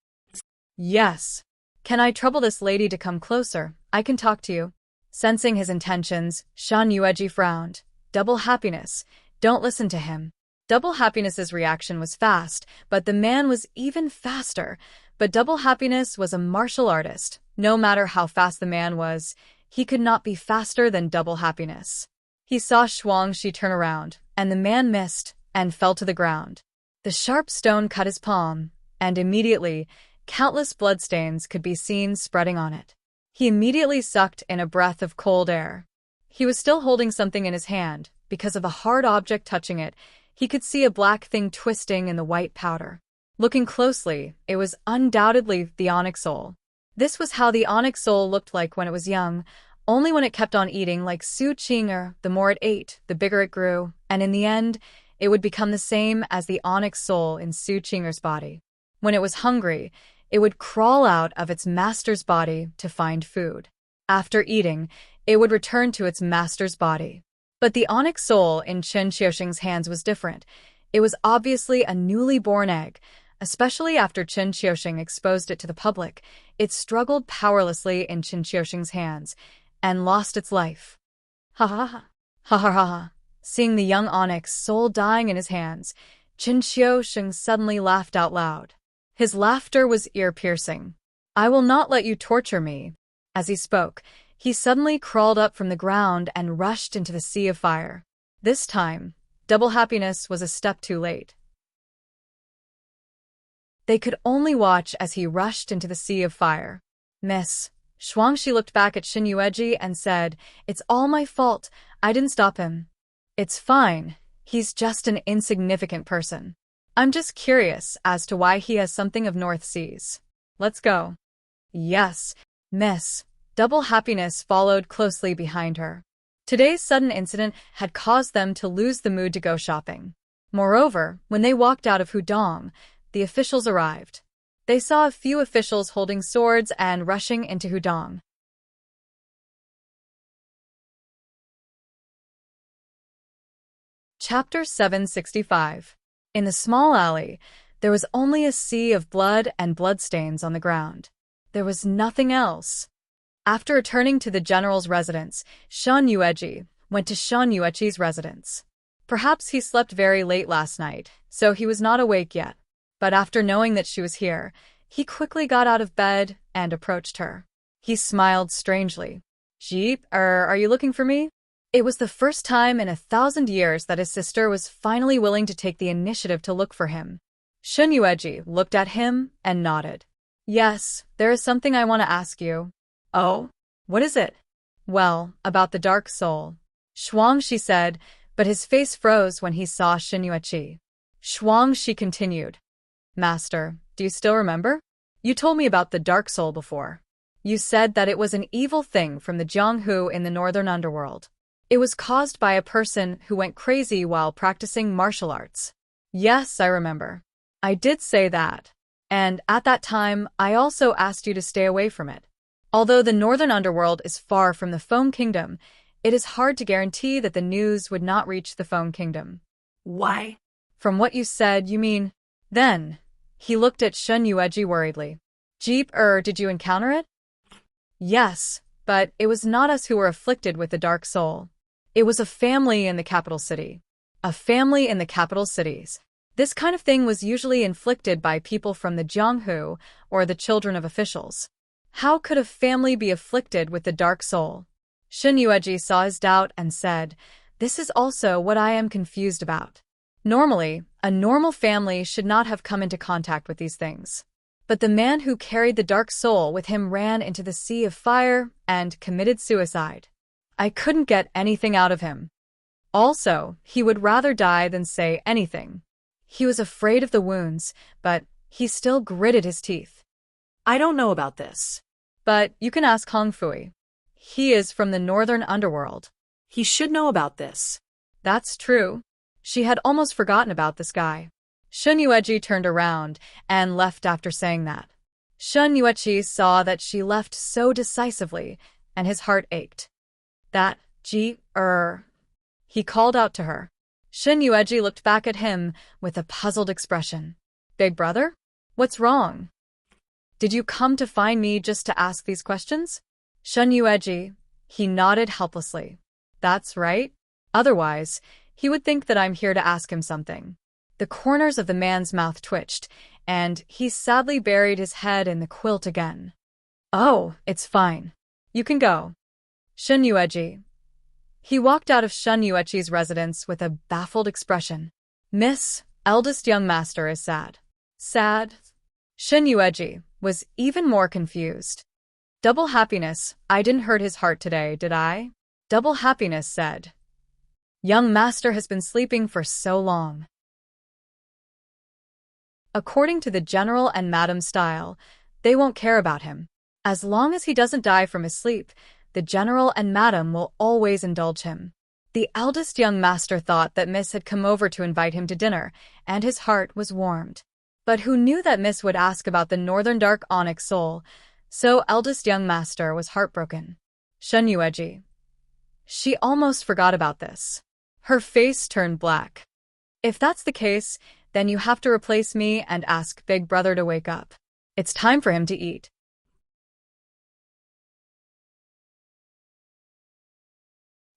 Yes. Can I trouble this lady to come closer? I can talk to you. Sensing his intentions, Shan Yueji frowned. Double Happiness. Don't listen to him. Double Happiness's reaction was fast, but the man was even faster. But Double Happiness was a martial artist. No matter how fast the man was, he could not be faster than Double Happiness. He saw Shuangshi turn around, and the man missed and fell to the ground. The sharp stone cut his palm, and immediately, countless bloodstains could be seen spreading on it. He immediately sucked in a breath of cold air. He was still holding something in his hand. Because of a hard object touching it, he could see a black thing twisting in the white powder. Looking closely, it was undoubtedly the onyx soul. This was how the onyx soul looked like when it was young, only when it kept on eating like Su Qinger, the more it ate, the bigger it grew, and in the end, it would become the same as the onyx soul in Su Qinger's body. When it was hungry, it would crawl out of its master's body to find food. After eating, it would return to its master's body. But the onyx soul in Chen Xiuxing's hands was different. It was obviously a newly born egg. Especially after Chen Xiuxing exposed it to the public, it struggled powerlessly in Chen Xiuxing's hands and lost its life. Ha ha ha. Ha ha ha ha. Seeing the young onyx soul dying in his hands, Chen Xiuxing suddenly laughed out loud. His laughter was ear-piercing. I will not let you torture me. As he spoke, he suddenly crawled up from the ground and rushed into the sea of fire. This time, Double Happiness was a step too late. They could only watch as he rushed into the sea of fire. Miss Shuangshi looked back at Shin Yueji and said, It's all my fault. I didn't stop him. It's fine. He's just an insignificant person. I'm just curious as to why he has something of North Seas. Let's go. Yes, Miss. Double Happiness followed closely behind her. Today's sudden incident had caused them to lose the mood to go shopping. Moreover, when they walked out of Hudong, the officials arrived. They saw a few officials holding swords and rushing into Hudong. Chapter 765. In the small alley, there was only a sea of blood and bloodstains on the ground. There was nothing else. After returning to the general's residence, Shan Yueji went to Shan Yueji's residence. Perhaps he slept very late last night, so he was not awake yet. But after knowing that she was here, he quickly got out of bed and approached her. He smiled strangely. Jeep, are you looking for me? It was the first time in 1,000 years that his sister was finally willing to take the initiative to look for him. Shan Yueji looked at him and nodded. Yes, there is something I want to ask you. Oh? What is it? Well, about the dark soul. Shuang, she said, but his face froze when he saw Xinyueqi. Shuang, she continued. Master, do you still remember? You told me about the dark soul before. You said that it was an evil thing from the Jianghu in the northern underworld. It was caused by a person who went crazy while practicing martial arts. Yes, I remember. I did say that. And at that time, I also asked you to stay away from it. Although the northern underworld is far from the Foam Kingdom, it is hard to guarantee that the news would not reach the Foam Kingdom. Why? From what you said, you mean... Then, he looked at Xinyueqi worriedly. Did you encounter it? Yes, but it was not us who were afflicted with the dark soul. It was a family in the capital city. A family in the capital cities. This kind of thing was usually inflicted by people from the Jianghu or the children of officials. How could a family be afflicted with the dark soul? Xinyueqi saw his doubt and said, This is also what I am confused about. Normally, a normal family should not have come into contact with these things. But the man who carried the dark soul with him ran into the sea of fire and committed suicide. I couldn't get anything out of him. Also, he would rather die than say anything. He was afraid of the wounds, but he still gritted his teeth. I don't know about this. But you can ask Hong Fui. He is from the northern underworld. He should know about this. That's true. She had almost forgotten about this guy. Xinyueqi turned around and left after saying that. Xinyueqi saw that she left so decisively, and his heart ached. He called out to her. Xinyueqi looked back at him with a puzzled expression. Big brother? What's wrong? Did you come to find me just to ask these questions? Xinyueqi, he nodded helplessly. That's right. Otherwise, he would think that I'm here to ask him something. The corners of the man's mouth twitched, and he sadly buried his head in the quilt again. Oh, it's fine. You can go. Xinyueqi. He walked out of Xinyueqi's residence with a baffled expression. Miss, eldest young master is sad. Sad? Xinyueqi was even more confused. Double happiness, I didn't hurt his heart today, did I? Double happiness said. Young master has been sleeping for so long. According to the general and madam style, they won't care about him. As long as he doesn't die from his sleep, the general and madam will always indulge him. The eldest young master thought that Miss had come over to invite him to dinner, and his heart was warmed. But who knew that Miss would ask about the northern dark onyx soul, so eldest young master was heartbroken. Xinyueqi. She almost forgot about this. Her face turned black. If that's the case, then you have to replace me and ask Big Brother to wake up. It's time for him to eat.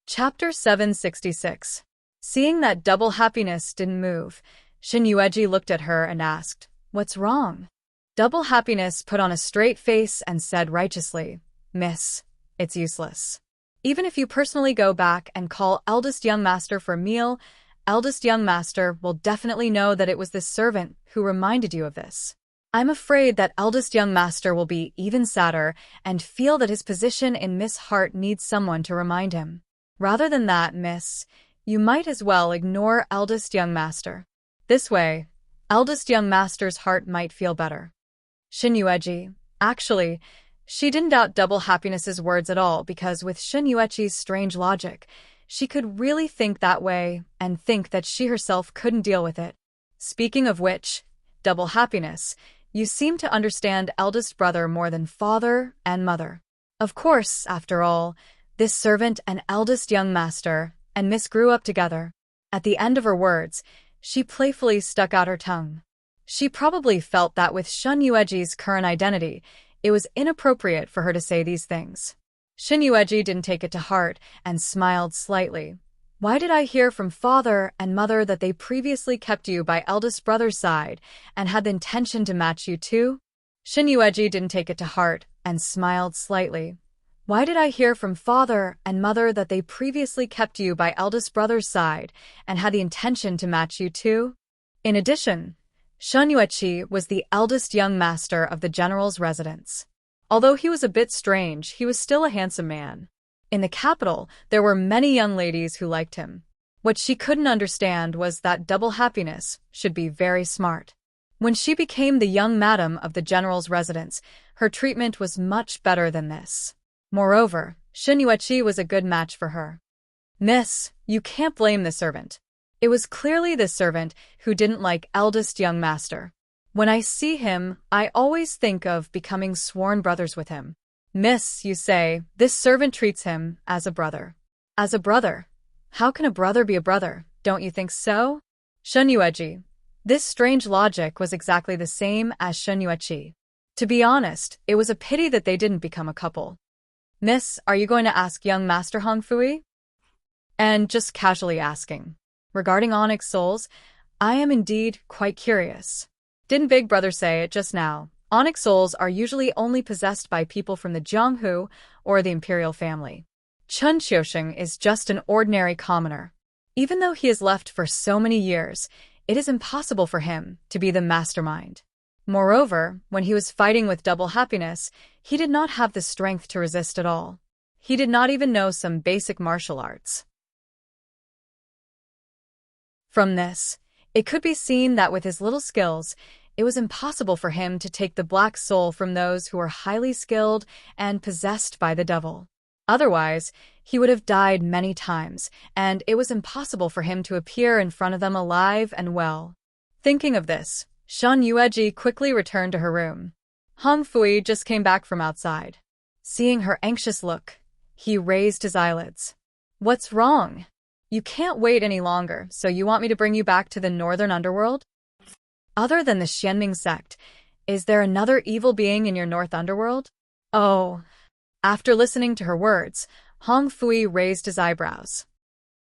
Chapter 766. Seeing that double happiness didn't move, Xinyueqi looked at her and asked, What's wrong? Double happiness put on a straight face and said righteously, Miss, it's useless. Even if you personally go back and call eldest young master for a meal, eldest young master will definitely know that it was this servant who reminded you of this. I'm afraid that eldest young master will be even sadder and feel that his position in Miss' heart needs someone to remind him. Rather than that, Miss, you might as well ignore eldest young master. This way, eldest young master's heart might feel better. Xinyueqi. Actually, she didn't doubt double happiness's words at all because with Xinyueqi's strange logic, she could really think that way and think that she herself couldn't deal with it. Speaking of which, double happiness, you seem to understand eldest brother more than father and mother. Of course, after all, this servant and eldest young master and Miss grew up together. At the end of her words, she playfully stuck out her tongue. She probably felt that with Xinyueqi's current identity, it was inappropriate for her to say these things. Xinyueqi didn't take it to heart and smiled slightly. Why did I hear from father and mother that they previously kept you by eldest brother's side and had the intention to match you too? Xinyueqi didn't take it to heart and smiled slightly. Why did I hear from father and mother that they previously kept you by eldest brother's side and had the intention to match you too? In addition, Shen Yueqi was the eldest young master of the general's residence. Although he was a bit strange, he was still a handsome man. In the capital, there were many young ladies who liked him. What she couldn't understand was that double happiness should be very smart. When she became the young madam of the general's residence, her treatment was much better than this. Moreover, Shen Yueqi was a good match for her. Miss, you can't blame the servant. It was clearly the servant who didn't like eldest young master. When I see him, I always think of becoming sworn brothers with him. Miss, you say, this servant treats him as a brother. As a brother? How can a brother be a brother, don't you think so? Shen Yueqi. This strange logic was exactly the same as Shen Yueqi. To be honest, it was a pity that they didn't become a couple. Miss, are you going to ask young Master Hong Fui? And just casually asking. Regarding onyx souls, I am indeed quite curious. Didn't Big Brother say it just now? Onyx souls are usually only possessed by people from the Jianghu or the imperial family. Chen Xiuxing is just an ordinary commoner. Even though he has left for so many years, it is impossible for him to be the mastermind. Moreover, when he was fighting with double happiness, he did not have the strength to resist at all. He did not even know some basic martial arts. From this, it could be seen that with his little skills, it was impossible for him to take the black soul from those who were highly skilled and possessed by the devil. Otherwise, he would have died many times, and it was impossible for him to appear in front of them alive and well. Thinking of this, Shen Yueqi quickly returned to her room. Hong Fui just came back from outside. Seeing her anxious look, he raised his eyelids. What's wrong? You can't wait any longer, so you want me to bring you back to the northern underworld? Other than the Xianming sect, is there another evil being in your north underworld? Oh. After listening to her words, Hong Fui raised his eyebrows.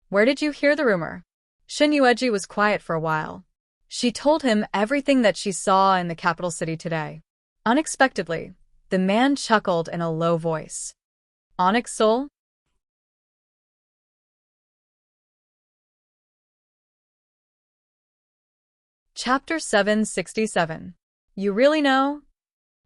Where did you hear the rumor? Shen Yueqi was quiet for a while. She told him everything that she saw in the capital city today. Unexpectedly, the man chuckled in a low voice. Onyx soul? Chapter 767. You really know?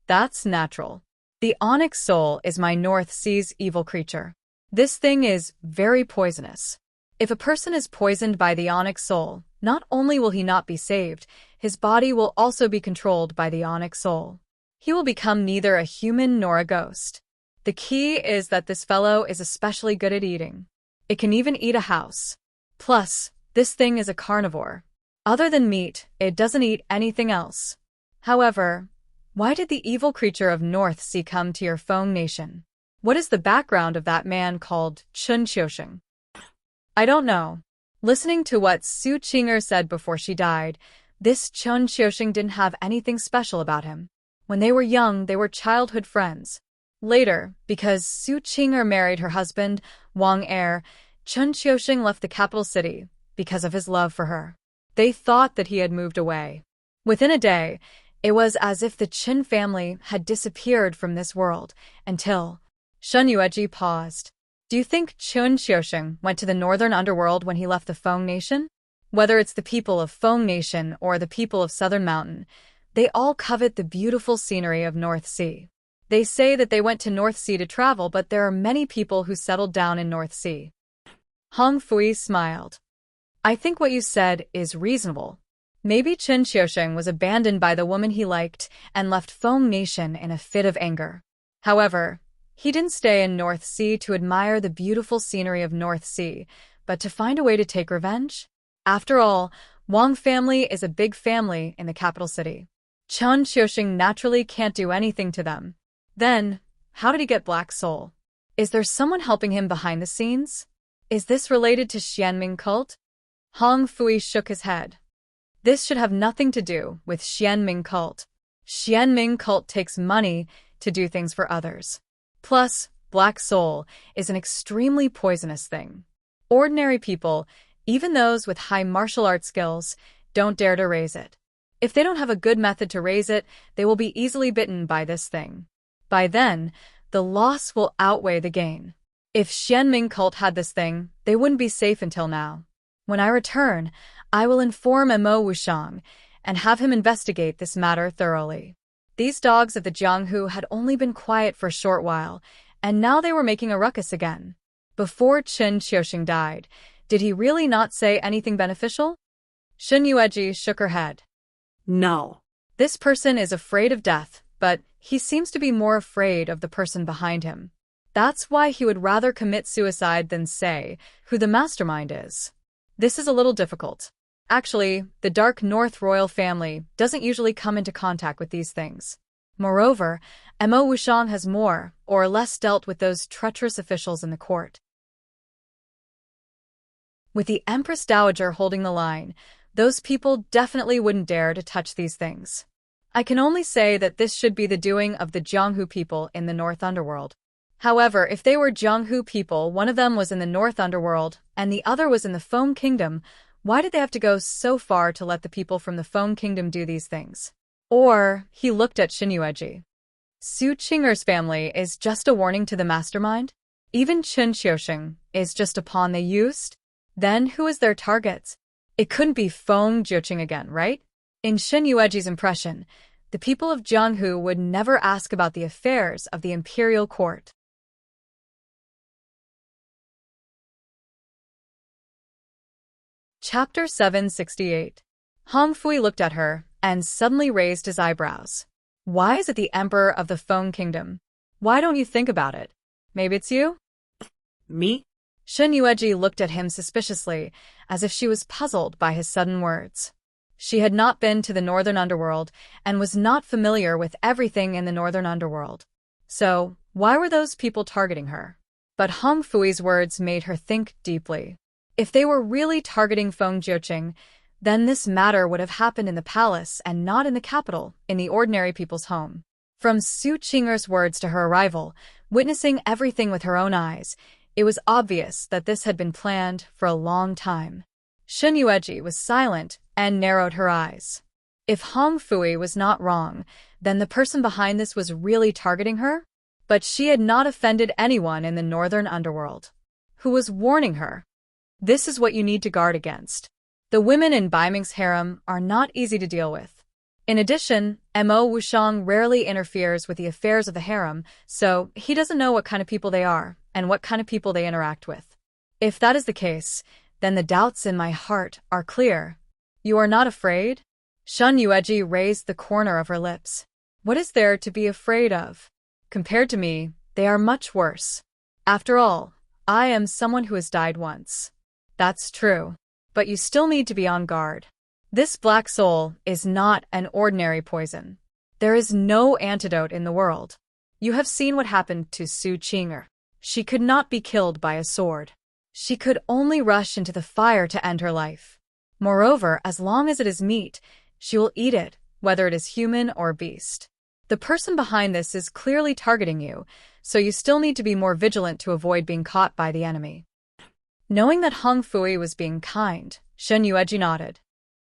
That's natural. The onyx soul is my North Sea's evil creature. This thing is very poisonous. If a person is poisoned by the onyx soul, not only will he not be saved, his body will also be controlled by the onyx soul. He will become neither a human nor a ghost. The key is that this fellow is especially good at eating. It can even eat a house. Plus, this thing is a carnivore. Other than meat, it doesn't eat anything else. However, why did the evil creature of North Sea come to your Feng nation? What is the background of that man called Chen Xiuxing? I don't know. Listening to what Su Qinger said before she died, this Chen Xiuxing didn't have anything special about him. When they were young, they were childhood friends. Later, because Su Qinger married her husband, Wang Er, Chen Xiuxing left the capital city because of his love for her. They thought that he had moved away. Within a day, it was as if the Qin family had disappeared from this world, until Shen Yueqi paused. Do you think Chen Xiuxing went to the northern underworld when he left the Feng nation? Whether it's the people of Feng nation or the people of Southern Mountain, they all covet the beautiful scenery of North Sea. They say that they went to North Sea to travel, but there are many people who settled down in North Sea. Hong Fui smiled. I think what you said is reasonable. Maybe Chen Xiuxing was abandoned by the woman he liked and left Feng nation in a fit of anger. However, he didn't stay in North Sea to admire the beautiful scenery of North Sea, but to find a way to take revenge. After all, Wang family is a big family in the capital city. Chen Xiuxing naturally can't do anything to them. Then, how did he get Black Soul? Is there someone helping him behind the scenes? Is this related to Xianming cult? Hong Fui shook his head. This should have nothing to do with Xianming cult. Xianming cult takes money to do things for others. Plus, Black Soul is an extremely poisonous thing. Ordinary people, even those with high martial arts skills, don't dare to raise it. If they don't have a good method to raise it, they will be easily bitten by this thing. By then, the loss will outweigh the gain. If Xianming cult had this thing, they wouldn't be safe until now. When I return, I will inform Mo Wushang, and have him investigate this matter thoroughly. These dogs of the Jianghu had only been quiet for a short while, and now they were making a ruckus again. Before Qin Qiuxing died, did he really not say anything beneficial? Xin Yueji shook her head. No. This person is afraid of death, but he seems to be more afraid of the person behind him. That's why he would rather commit suicide than say who the mastermind is. This is a little difficult. Actually, the Dark North royal family doesn't usually come into contact with these things. Moreover, Mo Wushang has more or less dealt with those treacherous officials in the court. With the Empress Dowager holding the line, those people definitely wouldn't dare to touch these things. I can only say that this should be the doing of the Jianghu people in the North Underworld. However, if they were Jianghu people, one of them was in the North Underworld and the other was in the Foam Kingdom, why did they have to go so far to let the people from the Foam Kingdom do these things? Or, he looked at Xin Yueji. Su Qing'er's family is just a warning to the mastermind? Even Qin Qiuxing is just a pawn they used? Then who is their targets? It couldn't be Feng Jiuqing again, right? In Xin Yueji's impression, the people of Jianghu would never ask about the affairs of the imperial court. Chapter 768. Hong Fui looked at her and suddenly raised his eyebrows. Why is it the emperor of the Feng Kingdom? Why don't you think about it? Maybe it's you? Me? Xin Yueji looked at him suspiciously, as if she was puzzled by his sudden words. She had not been to the Northern Underworld and was not familiar with everything in the Northern Underworld. So, why were those people targeting her? But Hong Fui's words made her think deeply. If they were really targeting Feng Jiuqing, then this matter would have happened in the palace and not in the capital, in the ordinary people's home. From Su Qing'er's words to her arrival, witnessing everything with her own eyes, it was obvious that this had been planned for a long time. Xin Yueji was silent and narrowed her eyes. If Hong Fui was not wrong, then the person behind this was really targeting her? But she had not offended anyone in the Northern Underworld. Who was warning her? This is what you need to guard against. The women in Brimming's harem are not easy to deal with. In addition, Mo Wushang rarely interferes with the affairs of the harem, so he doesn't know what kind of people they are and what kind of people they interact with. If that is the case, then the doubts in my heart are clear. You are not afraid? Xin Yueji raised the corner of her lips. What is there to be afraid of? Compared to me, they are much worse. After all, I am someone who has died once. That's true. But you still need to be on guard. This black soul is not an ordinary poison. There is no antidote in the world. You have seen what happened to Su Qing'er. She could not be killed by a sword. She could only rush into the fire to end her life. Moreover, as long as it is meat, she will eat it, whether it is human or beast. The person behind this is clearly targeting you, so you still need to be more vigilant to avoid being caught by the enemy. Knowing that Hong Fui was being kind, Xin Yueji nodded.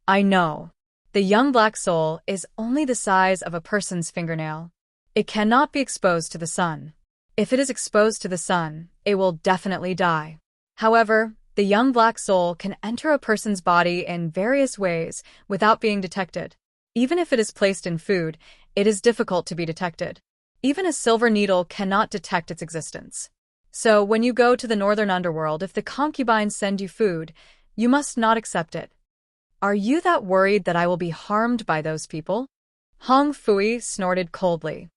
I know. The young black soul is only the size of a person's fingernail. It cannot be exposed to the sun. If it is exposed to the sun, it will definitely die. However, the young black soul can enter a person's body in various ways without being detected. Even if it is placed in food, it is difficult to be detected. Even a silver needle cannot detect its existence. So when you go to the Northern Underworld, if the concubines send you food, you must not accept it. Are you that worried that I will be harmed by those people? Hong Fui snorted coldly.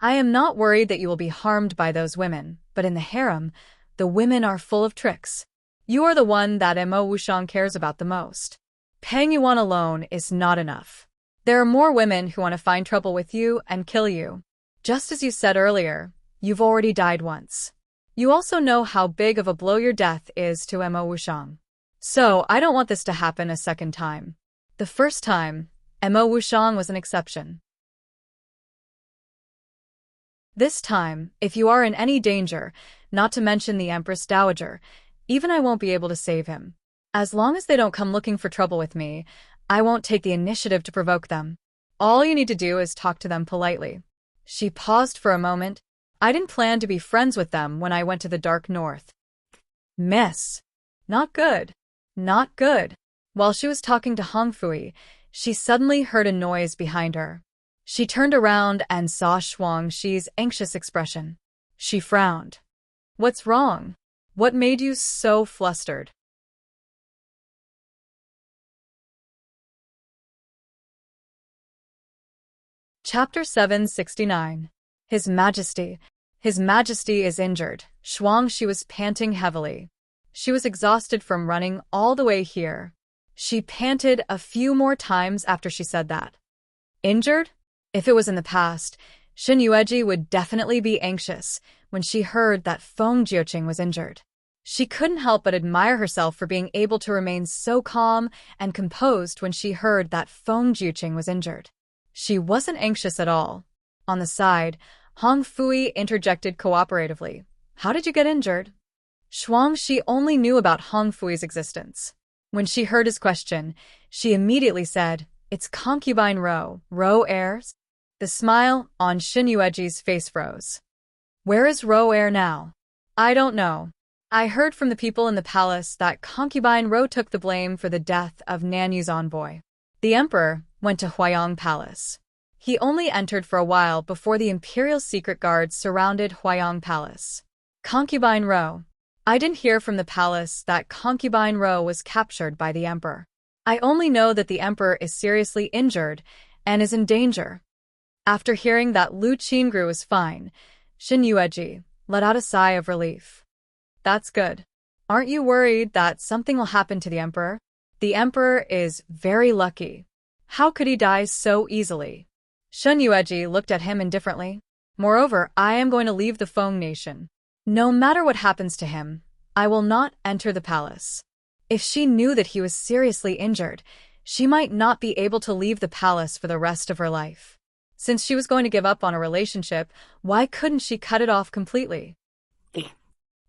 I am not worried that you will be harmed by those women, but in the harem, the women are full of tricks. You are the one that Mo Wushang cares about the most. Paying you on alone is not enough. There are more women who want to find trouble with you and kill you. Just as you said earlier, you've already died once. You also know how big of a blow your death is to Mo Wushang. So, I don't want this to happen a second time. The first time, Mo Wushang was an exception. This time, if you are in any danger, not to mention the Empress Dowager, even I won't be able to save him. As long as they don't come looking for trouble with me, I won't take the initiative to provoke them. All you need to do is talk to them politely. She paused for a moment. I didn't plan to be friends with them when I went to the Dark North. Miss. Not good. Not good. While she was talking to Hong Fui, she suddenly heard a noise behind her. She turned around and saw Shuangshi's anxious expression. She frowned. "What's wrong? What made you so flustered?" Chapter 769. His Majesty. His Majesty is injured. Shuangshi was panting heavily. She was exhausted from running all the way here. She panted a few more times after she said that. Injured? If it was in the past, Shin Yueji would definitely be anxious when she heard that Feng Jiuqing was injured. She couldn't help but admire herself for being able to remain so calm and composed when she heard that Feng Jiuqing was injured. She wasn't anxious at all. On the side, Hong Fui interjected cooperatively. "How did you get injured?" Shuangshi only knew about Hong Fui's existence. When she heard his question, she immediately said, "It's concubine Ro. Ro heirs?" The smile on Shin Yueji's face froze. "Where is Ro heir now?" "I don't know. I heard from the people in the palace that concubine Ro took the blame for the death of Nanyu's envoy. The emperor went to Huayang Palace. He only entered for a while before the imperial secret guards surrounded Huayang Palace. Concubine Ro. I didn't hear from the palace that concubine Ro was captured by the emperor. I only know that the emperor is seriously injured and is in danger." After hearing that Lu Qingru was fine, Shin Yueji let out a sigh of relief. "That's good. Aren't you worried that something will happen to the emperor? The emperor is very lucky. How could he die so easily?" Shin Yueji looked at him indifferently. "Moreover, I am going to leave the Feng nation. No matter what happens to him, I will not enter the palace." If she knew that he was seriously injured, she might not be able to leave the palace for the rest of her life. Since she was going to give up on a relationship, why couldn't she cut it off completely?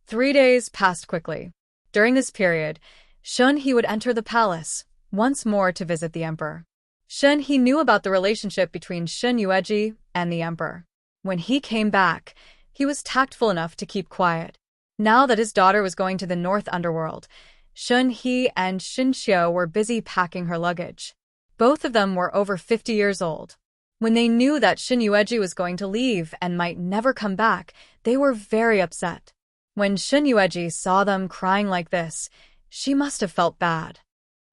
3 days passed quickly. During this period, Shun He would enter the palace once more to visit the emperor. Shun He knew about the relationship between Shin Yueji and the emperor. When he came back, he was tactful enough to keep quiet. Now that his daughter was going to the North Underworld, Shun He and Shin Xiao were busy packing her luggage. Both of them were over 50 years old. When they knew that Shin Yueji was going to leave and might never come back, they were very upset. When Shin Yueji saw them crying like this, she must have felt bad.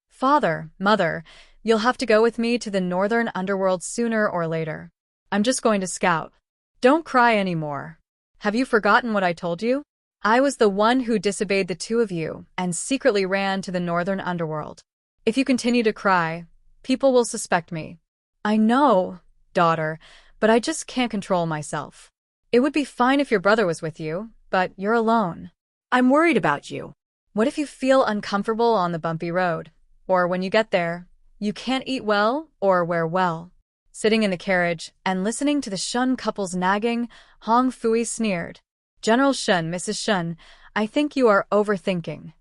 "Father, Mother, you'll have to go with me to the Northern Underworld sooner or later. I'm just going to scout. Don't cry anymore. Have you forgotten what I told you? I was the one who disobeyed the two of you and secretly ran to the Northern Underworld. If you continue to cry, people will suspect me." "I know, daughter, but I just can't control myself. It would be fine if your brother was with you, but you're alone. I'm worried about you." What if you feel uncomfortable on the bumpy road? Or when you get there, you can't eat well or wear well? Sitting in the carriage and listening to the Shun couple's nagging, Hong Fui sneered. "General Shun, Mrs. Shun, I think you are overthinking.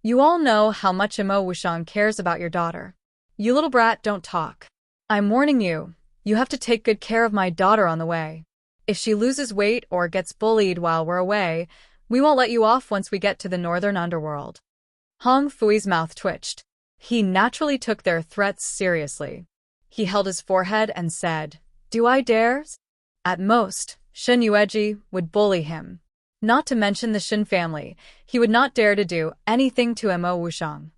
You all know how much Imo Wushang cares about your daughter. You little brat, don't talk. I'm warning you, you have to take good care of my daughter on the way. If she loses weight or gets bullied while we're away, we won't let you off once we get to the Northern Underworld." Hong Fui's mouth twitched. He naturally took their threats seriously. He held his forehead and said, "Do I dare?" At most, Shin Yueji would bully him. Not to mention the Shin family, he would not dare to do anything to Imo Wushang.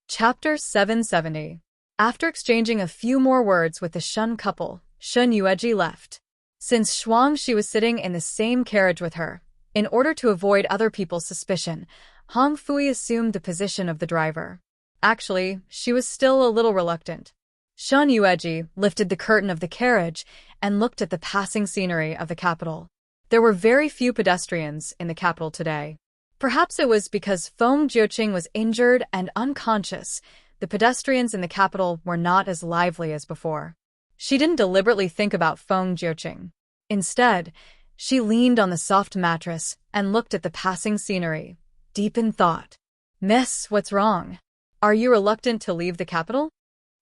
Chapter 770. After exchanging a few more words with the Shun couple, Shin Yueji left. Since Shuangshi was sitting in the same carriage with her, in order to avoid other people's suspicion, Hong Fui assumed the position of the driver. Actually, she was still a little reluctant. Shin Yueji lifted the curtain of the carriage and looked at the passing scenery of the capital. There were very few pedestrians in the capital today. Perhaps it was because Feng Jiuqing was injured and unconscious. The pedestrians in the capital were not as lively as before. She didn't deliberately think about Feng Jiuqing. Instead, she leaned on the soft mattress and looked at the passing scenery, deep in thought. "Miss, what's wrong? Are you reluctant to leave the capital?"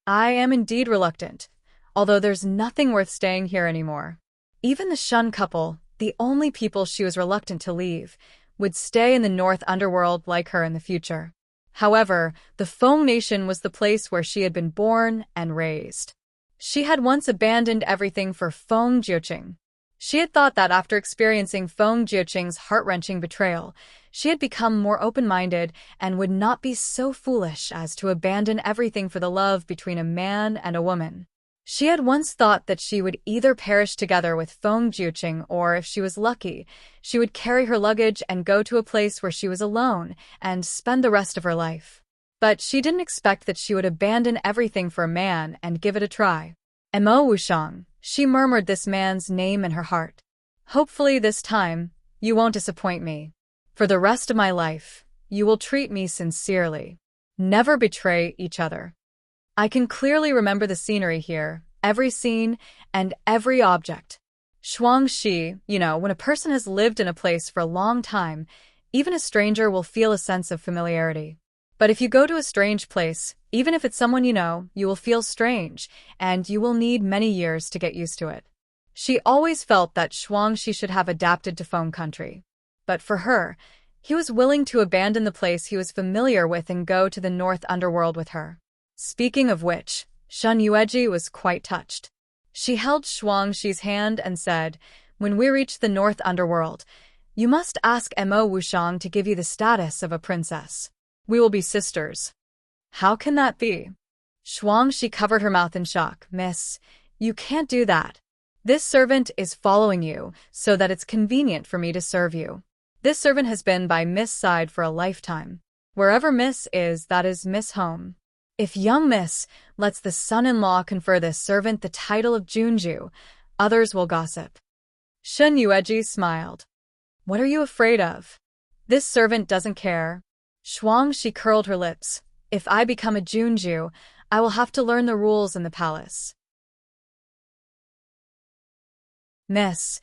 "I am indeed reluctant, although there's nothing worth staying here anymore. Even the Shun couple, the only people she was reluctant to leave, would stay in the North Underworld like her in the future. However, the Feng Nation was the place where she had been born and raised. She had once abandoned everything for Feng Jiuqing. She had thought that after experiencing Feng Jiuqing's heart-wrenching betrayal, she had become more open-minded and would not be so foolish as to abandon everything for the love between a man and a woman. She had once thought that she would either perish together with Feng Jiuqing or, if she was lucky, she would carry her luggage and go to a place where she was alone and spend the rest of her life. But she didn't expect that she would abandon everything for a man and give it a try. Mo Wushang, she murmured this man's name in her heart. Hopefully this time, you won't disappoint me. For the rest of my life, you will treat me sincerely. Never betray each other. I can clearly remember the scenery here, every scene, and every object. Shuangxi, when a person has lived in a place for a long time, even a stranger will feel a sense of familiarity. But if you go to a strange place, even if it's someone you know, you will feel strange, and you will need many years to get used to it. She always felt that Shuangxi should have adapted to Feng country. But for her, he was willing to abandon the place he was familiar with and go to the North Underworld with her. Speaking of which, Shun Yueji was quite touched. She held Shuangxi's hand and said, "When we reach the North Underworld, you must ask Mo Wushang to give you the status of a princess. We will be sisters." How can that be? Shuangxi covered her mouth in shock. "Miss, you can't do that. This servant is following you so that it's convenient for me to serve you. This servant has been by Miss' side for a lifetime. Wherever Miss is, that is Miss' home. If young Miss lets the son-in-law confer this servant the title of Junju, others will gossip." Shun Yueji smiled. "What are you afraid of? This servant doesn't care." Shuangxi curled her lips. "If I become a Junju, I will have to learn the rules in the palace." "Miss,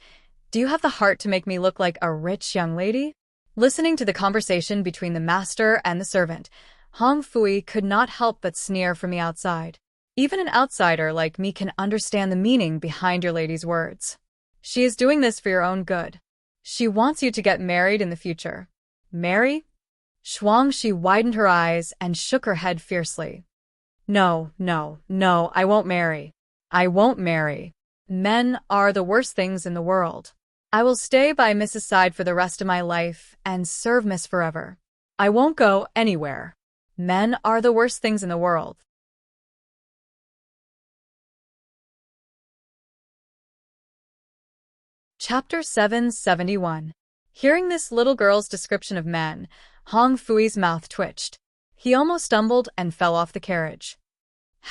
do you have the heart to make me look like a rich young lady?" Listening to the conversation between the master and the servant, Hong Fui could not help but sneer from the outside. "Even an outsider like me can understand the meaning behind your lady's words. She is doing this for your own good. She wants you to get married in the future." "Marry?" Shuangxi widened her eyes and shook her head fiercely. No, I won't marry. I won't marry. Men are the worst things in the world. I will stay by Miss's side for the rest of my life and serve Miss forever. I won't go anywhere. Men are the worst things in the world." Chapter 771. Hearing this little girl's description of men, Hong Fui's mouth twitched. He almost stumbled and fell off the carriage.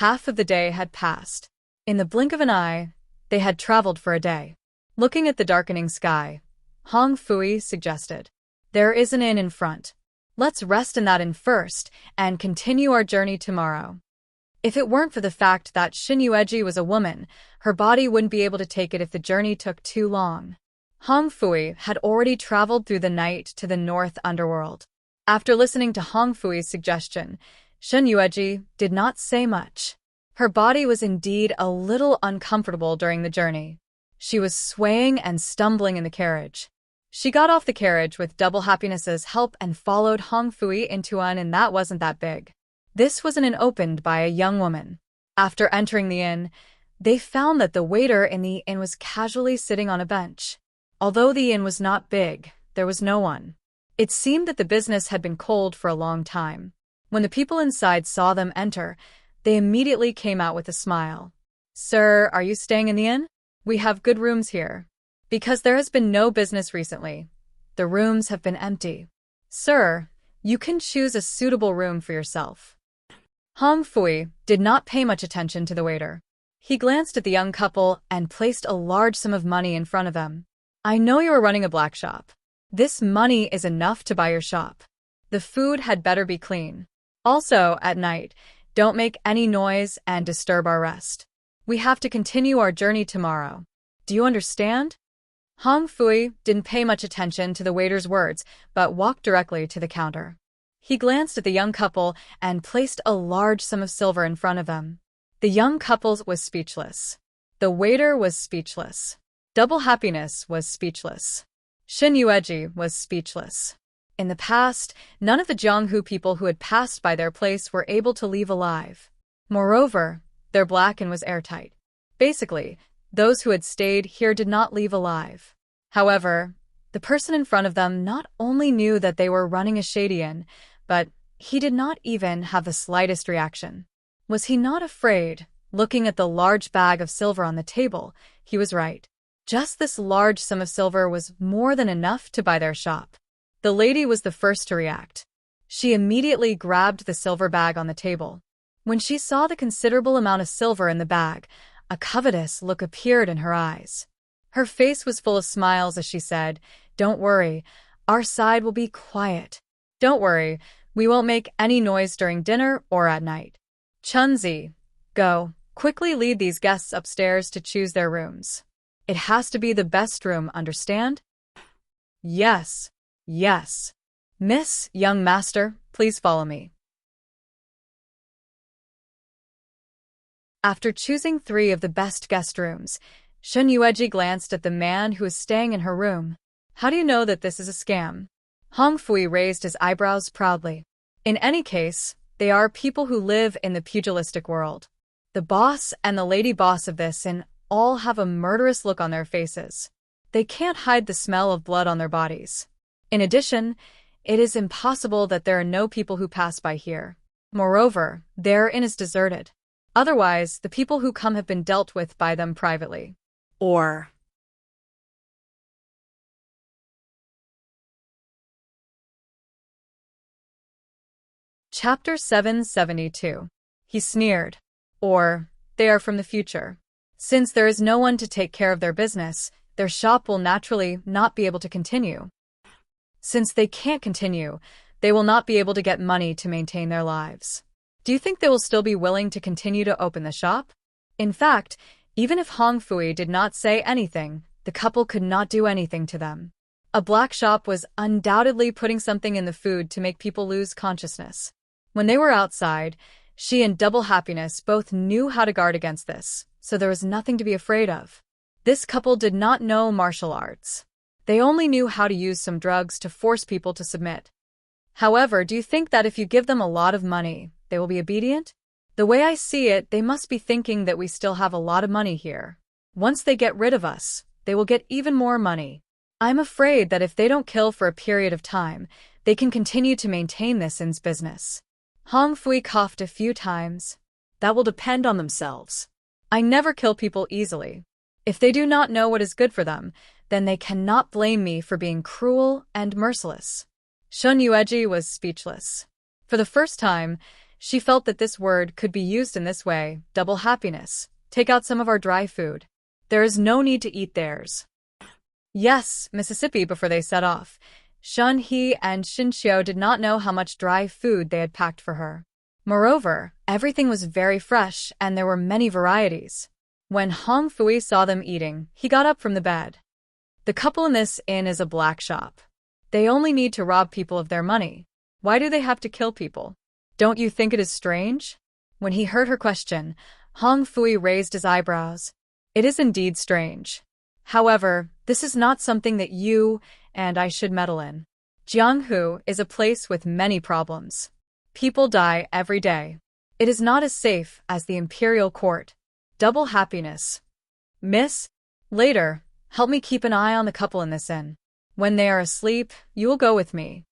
Half of the day had passed. In the blink of an eye, they had traveled for a day. Looking at the darkening sky, Hong Fui suggested, "There is an inn in front. Let's rest in that inn first and continue our journey tomorrow." If it weren't for the fact that Shun Yueji was a woman, her body wouldn't be able to take it if the journey took too long. Hong Fui had already traveled through the night to the North Underworld. After listening to Hong Fui's suggestion, Shun Yueji did not say much. Her body was indeed a little uncomfortable during the journey. She was swaying and stumbling in the carriage. She got off the carriage with Double Happiness's help and followed Hong Fui into an inn that wasn't that big. This was an inn opened by a young woman. After entering the inn, they found that the waiter in the inn was casually sitting on a bench. Although the inn was not big, there was no one. It seemed that the business had been cold for a long time. When the people inside saw them enter, they immediately came out with a smile. "Sir, are you staying in the inn? We have good rooms here. Because there has been no business recently, the rooms have been empty. Sir, you can choose a suitable room for yourself." Hong Fui did not pay much attention to the waiter. He glanced at the young couple and placed a large sum of money in front of them. "I know you are running a black shop. This money is enough to buy your shop. The food had better be clean. Also, at night, don't make any noise and disturb our rest. We have to continue our journey tomorrow. Do you understand?" Hong Fui didn't pay much attention to the waiter's words, but walked directly to the counter. He glanced at the young couple and placed a large sum of silver in front of them. The young couple was speechless. The waiter was speechless. Double Happiness was speechless. Shin Yueji was speechless. In the past, none of the Jianghu people who had passed by their place were able to leave alive. Moreover, their blackened was airtight. Basically, those who had stayed here did not leave alive. However, the person in front of them not only knew that they were running a shady inn, but he did not even have the slightest reaction. Was he not afraid? Looking at the large bag of silver on the table, he was right. Just this large sum of silver was more than enough to buy their shop. The lady was the first to react. She immediately grabbed the silver bag on the table. When she saw the considerable amount of silver in the bag, a covetous look appeared in her eyes. Her face was full of smiles as she said, "Don't worry, our side will be quiet. Don't worry, we won't make any noise during dinner or at night. Chunzi, go, quickly lead these guests upstairs to choose their rooms. It has to be the best room, understand?" "Yes, yes. Miss, young master, please follow me." After choosing 3 of the best guest rooms, Shin Yueji glanced at the man who was staying in her room. "How do you know that this is a scam?" Hong Fui raised his eyebrows proudly. "In any case, they are people who live in the pugilistic world. The boss and the lady boss of this inn all have a murderous look on their faces. They can't hide the smell of blood on their bodies. In addition, it is impossible that there are no people who pass by here. Moreover, their inn is deserted. Otherwise, the people who come have been dealt with by them privately." Or Chapter 772. He sneered. Or, they are from the future. Since there is no one to take care of their business, their shop will naturally not be able to continue. Since they can't continue, they will not be able to get money to maintain their lives. Do you think they will still be willing to continue to open the shop? In fact, even if Hong Fui did not say anything, the couple could not do anything to them. A black shop was undoubtedly putting something in the food to make people lose consciousness. When they were outside, she and Double Happiness both knew how to guard against this, so there was nothing to be afraid of. This couple did not know martial arts. They only knew how to use some drugs to force people to submit. However, do you think that if you give them a lot of money, they will be obedient? The way I see it, they must be thinking that we still have a lot of money here. Once they get rid of us, they will get even more money. I'm afraid that if they don't kill for a period of time, they can continue to maintain this inn's business. Hong Fui coughed a few times. that will depend on themselves. I never kill people easily. If they do not know what is good for them, then they cannot blame me for being cruel and merciless. Shun Yueji was speechless. For the first time, she felt that this word could be used in this way. Double Happiness. Take out some of our dry food. There is no need to eat theirs. Yes, Mississippi. Before they set off, Shun He and Shin Xiao did not know how much dry food they had packed for her. Moreover, everything was very fresh and there were many varieties. When Hong Fui saw them eating, he got up from the bed. The couple in this inn is a black shop. They only need to rob people of their money. Why do they have to kill people? Don't you think it is strange? When he heard her question, Hong Fui raised his eyebrows. It is indeed strange. However, this is not something that you and I should meddle in. Jianghu is a place with many problems. People die every day. It is not as safe as the imperial court. Double Happiness. Miss, later, help me keep an eye on the couple in this inn. When they are asleep, you will go with me.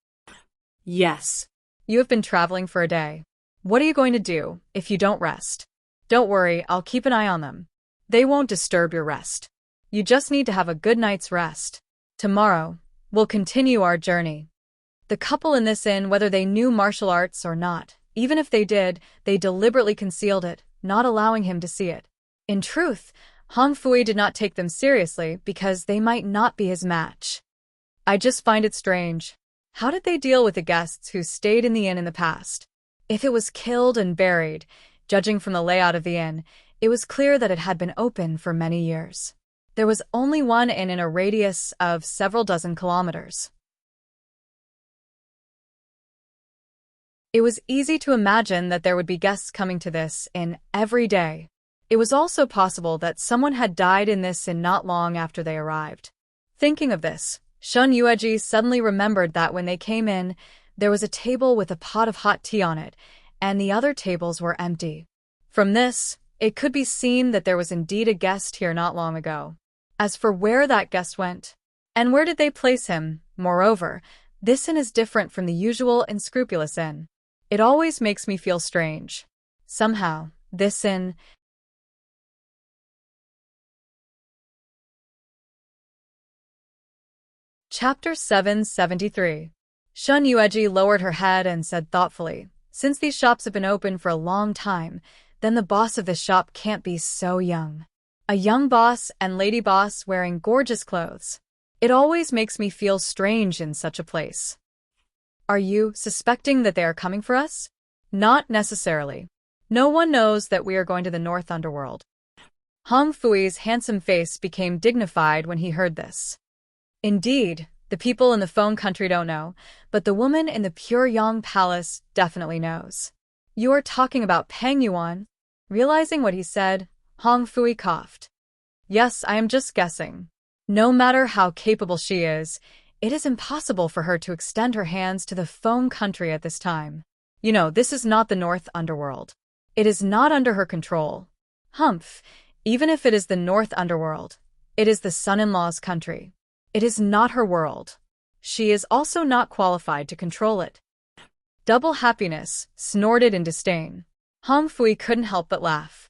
Yes. You have been traveling for a day. What are you going to do if you don't rest? Don't worry, I'll keep an eye on them. They won't disturb your rest. You just need to have a good night's rest. Tomorrow, we'll continue our journey. The couple in this inn, whether they knew martial arts or not, even if they did, they deliberately concealed it, not allowing him to see it. In truth, Hong Fui did not take them seriously because they might not be his match. I just find it strange. How did they deal with the guests who stayed in the inn in the past? If it was killed and buried, judging from the layout of the inn, it was clear that it had been open for many years. There was only one inn in a radius of several dozen kilometers. It was easy to imagine that there would be guests coming to this inn every day. It was also possible that someone had died in this inn not long after they arrived. Thinking of this, Shun Yueji suddenly remembered that when they came in, there was a table with a pot of hot tea on it, and the other tables were empty. From this, it could be seen that there was indeed a guest here not long ago. As for where that guest went, and where did they place him, moreover, this inn is different from the usual unscrupulous inn. It always makes me feel strange. Somehow, this inn... Chapter 773. Shun Yueji lowered her head and said thoughtfully, since these shops have been open for a long time, then the boss of this shop can't be so young. A young boss and lady boss wearing gorgeous clothes. It always makes me feel strange in such a place. Are you suspecting that they are coming for us? Not necessarily. No one knows that we are going to the North Underworld. Hong Fui's handsome face became dignified when he heard this. Indeed, the people in the Feng country don't know, but the woman in the Pure Yang Palace definitely knows. You are talking about Peng Yuan? Realizing what he said, Hong Fui coughed. Yes, I am just guessing. No matter how capable she is, it is impossible for her to extend her hands to the Feng country at this time. You know, this is not the North Underworld. It is not under her control. Humph, even if it is the North Underworld, it is the son-in-law's country. It is not her world. She is also not qualified to control it. Double Happiness snorted in disdain. Hong Fui couldn't help but laugh.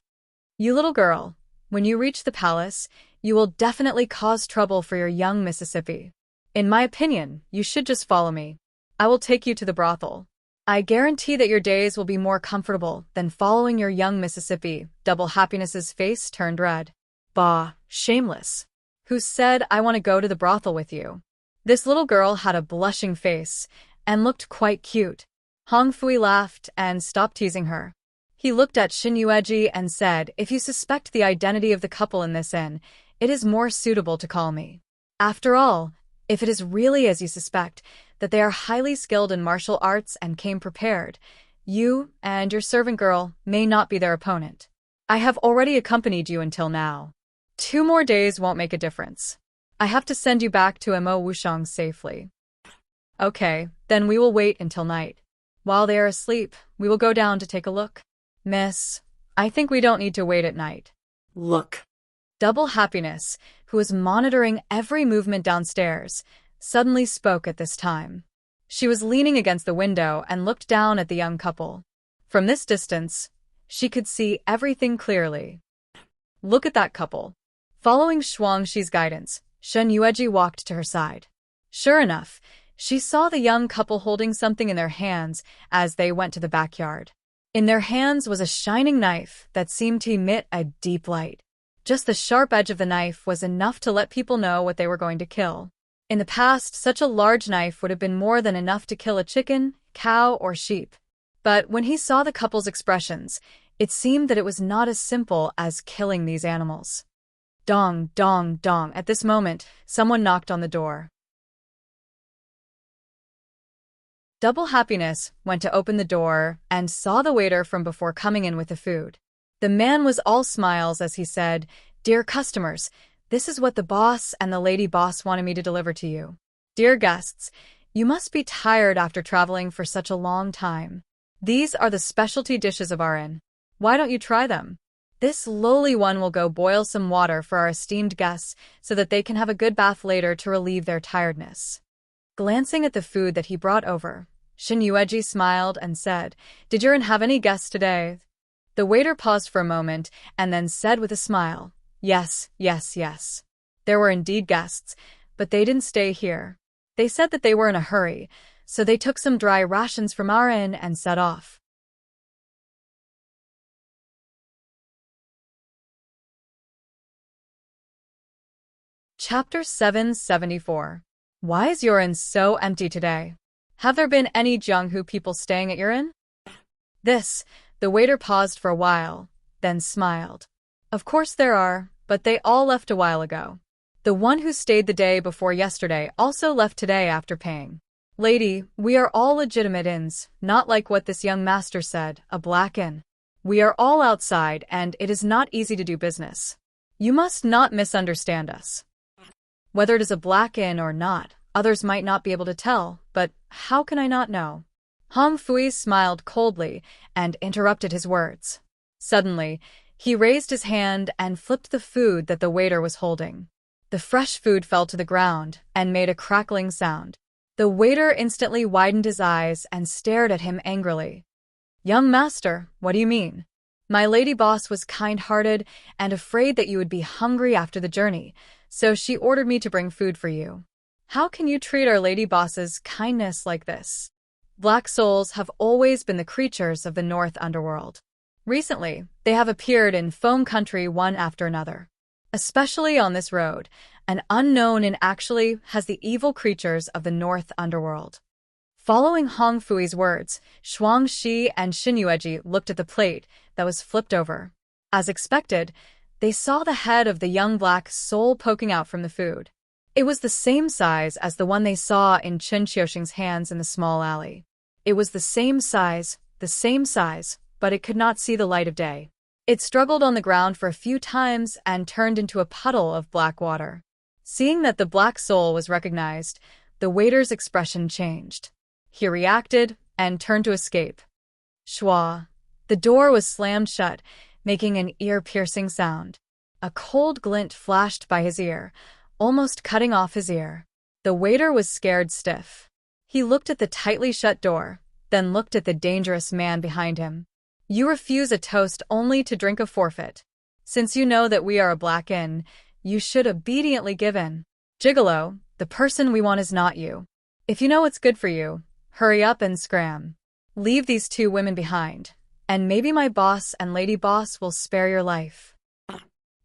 You little girl, when you reach the palace, you will definitely cause trouble for your young Mississippi. In my opinion, you should just follow me. I will take you to the brothel. I guarantee that your days will be more comfortable than following your young Mississippi. Double Happiness's face turned red. Bah, shameless. Who said I want to go to the brothel with you? This little girl had a blushing face and looked quite cute. Hong Fui laughed and stopped teasing her. He looked at Shin Yueji and said, if you suspect the identity of the couple in this inn, it is more suitable to call me. After all, if it is really as you suspect, that they are highly skilled in martial arts and came prepared, you and your servant girl may not be their opponent. I have already accompanied you until now. 2 more days won't make a difference. I have to send you back to Mo Wushang safely. Okay, then we will wait until night. While they are asleep, we will go down to take a look. Miss, I think we don't need to wait at night. Look. Double Happiness, who was monitoring every movement downstairs, suddenly spoke at this time. She was leaning against the window and looked down at the young couple. From this distance, she could see everything clearly. Look at that couple. Following Shuangshi's guidance, Shun Yueji walked to her side. Sure enough, she saw the young couple holding something in their hands as they went to the backyard. In their hands was a shining knife that seemed to emit a deep light. Just the sharp edge of the knife was enough to let people know what they were going to kill. In the past, such a large knife would have been more than enough to kill a chicken, cow, or sheep. But when he saw the couple's expressions, it seemed that it was not as simple as killing these animals. Dong, dong, dong. At this moment, someone knocked on the door. Double Happiness went to open the door and saw the waiter from before coming in with the food. The man was all smiles as he said, "Dear customers, this is what the boss and the lady boss wanted me to deliver to you. Dear guests, you must be tired after traveling for such a long time. These are the specialty dishes of our inn. Why don't you try them? This lowly one will go boil some water for our esteemed guests so that they can have a good bath later to relieve their tiredness." Glancing at the food that he brought over, Shin Yueji smiled and said, "Did your inn have any guests today?" The waiter paused for a moment and then said with a smile, "Yes, yes, yes. There were indeed guests, but they didn't stay here. They said that they were in a hurry, so they took some dry rations from our inn and set off." Chapter 774. Why is your inn so empty today? Have there been any Jianghu people staying at your inn? The waiter paused for a while, then smiled. Of course there are, but they all left a while ago. The one who stayed the day before yesterday also left today after paying. Lady, we are all legitimate inns, not like what this young master said, a black inn. We are all outside, and it is not easy to do business. You must not misunderstand us. Whether it is a black inn or not, others might not be able to tell, but how can I not know? Hong Fui smiled coldly and interrupted his words. Suddenly, he raised his hand and flipped the food that the waiter was holding. The fresh food fell to the ground and made a crackling sound. The waiter instantly widened his eyes and stared at him angrily. "Young master, what do you mean? My lady boss was kind-hearted and afraid that you would be hungry after the journey, so she ordered me to bring food for you. How can you treat our lady boss's kindness like this?" Black souls have always been the creatures of the North Underworld. Recently, they have appeared in Foam Country one after another. Especially on this road, an unknown inn actually has the evil creatures of the North Underworld. Following Hong Fui's words, Shuang Shi and Xin Yueji looked at the plate that was flipped over. As expected, they saw the head of the young black soul poking out from the food. It was the same size as the one they saw in Chen Xiuxing's hands in the small alley. It was the same size, but it could not see the light of day. It struggled on the ground for a few times and turned into a puddle of black water. Seeing that the black soul was recognized, the waiter's expression changed. He reacted and turned to escape. Schwa. The door was slammed shut, making an ear-piercing sound. A cold glint flashed by his ear, almost cutting off his ear. The waiter was scared stiff. He looked at the tightly shut door, then looked at the dangerous man behind him. "You refuse a toast only to drink a forfeit. Since you know that we are a black inn, you should obediently give in. Gigolo, the person we want is not you. If you know what's good for you, hurry up and scram. Leave these two women behind, and maybe my boss and lady boss will spare your life."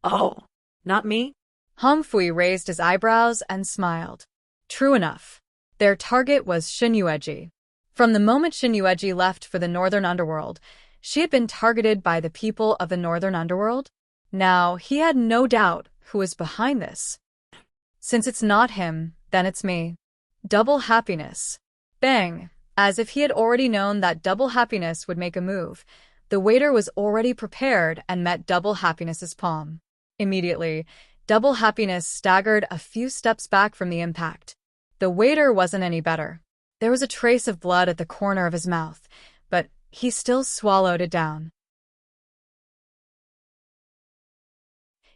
Oh, not me? Hong Fui raised his eyebrows and smiled. True enough. Their target was Xin Yueji. From the moment Xin Yueji left for the Northern Underworld, she had been targeted by the people of the Northern Underworld. Now, he had no doubt who was behind this. Since it's not him, then it's me. Double happiness. Bang! As if he had already known that double happiness would make a move, the waiter was already prepared and met double happiness's palm. Immediately, double happiness staggered a few steps back from the impact. The waiter wasn't any better. There was a trace of blood at the corner of his mouth, but he still swallowed it down.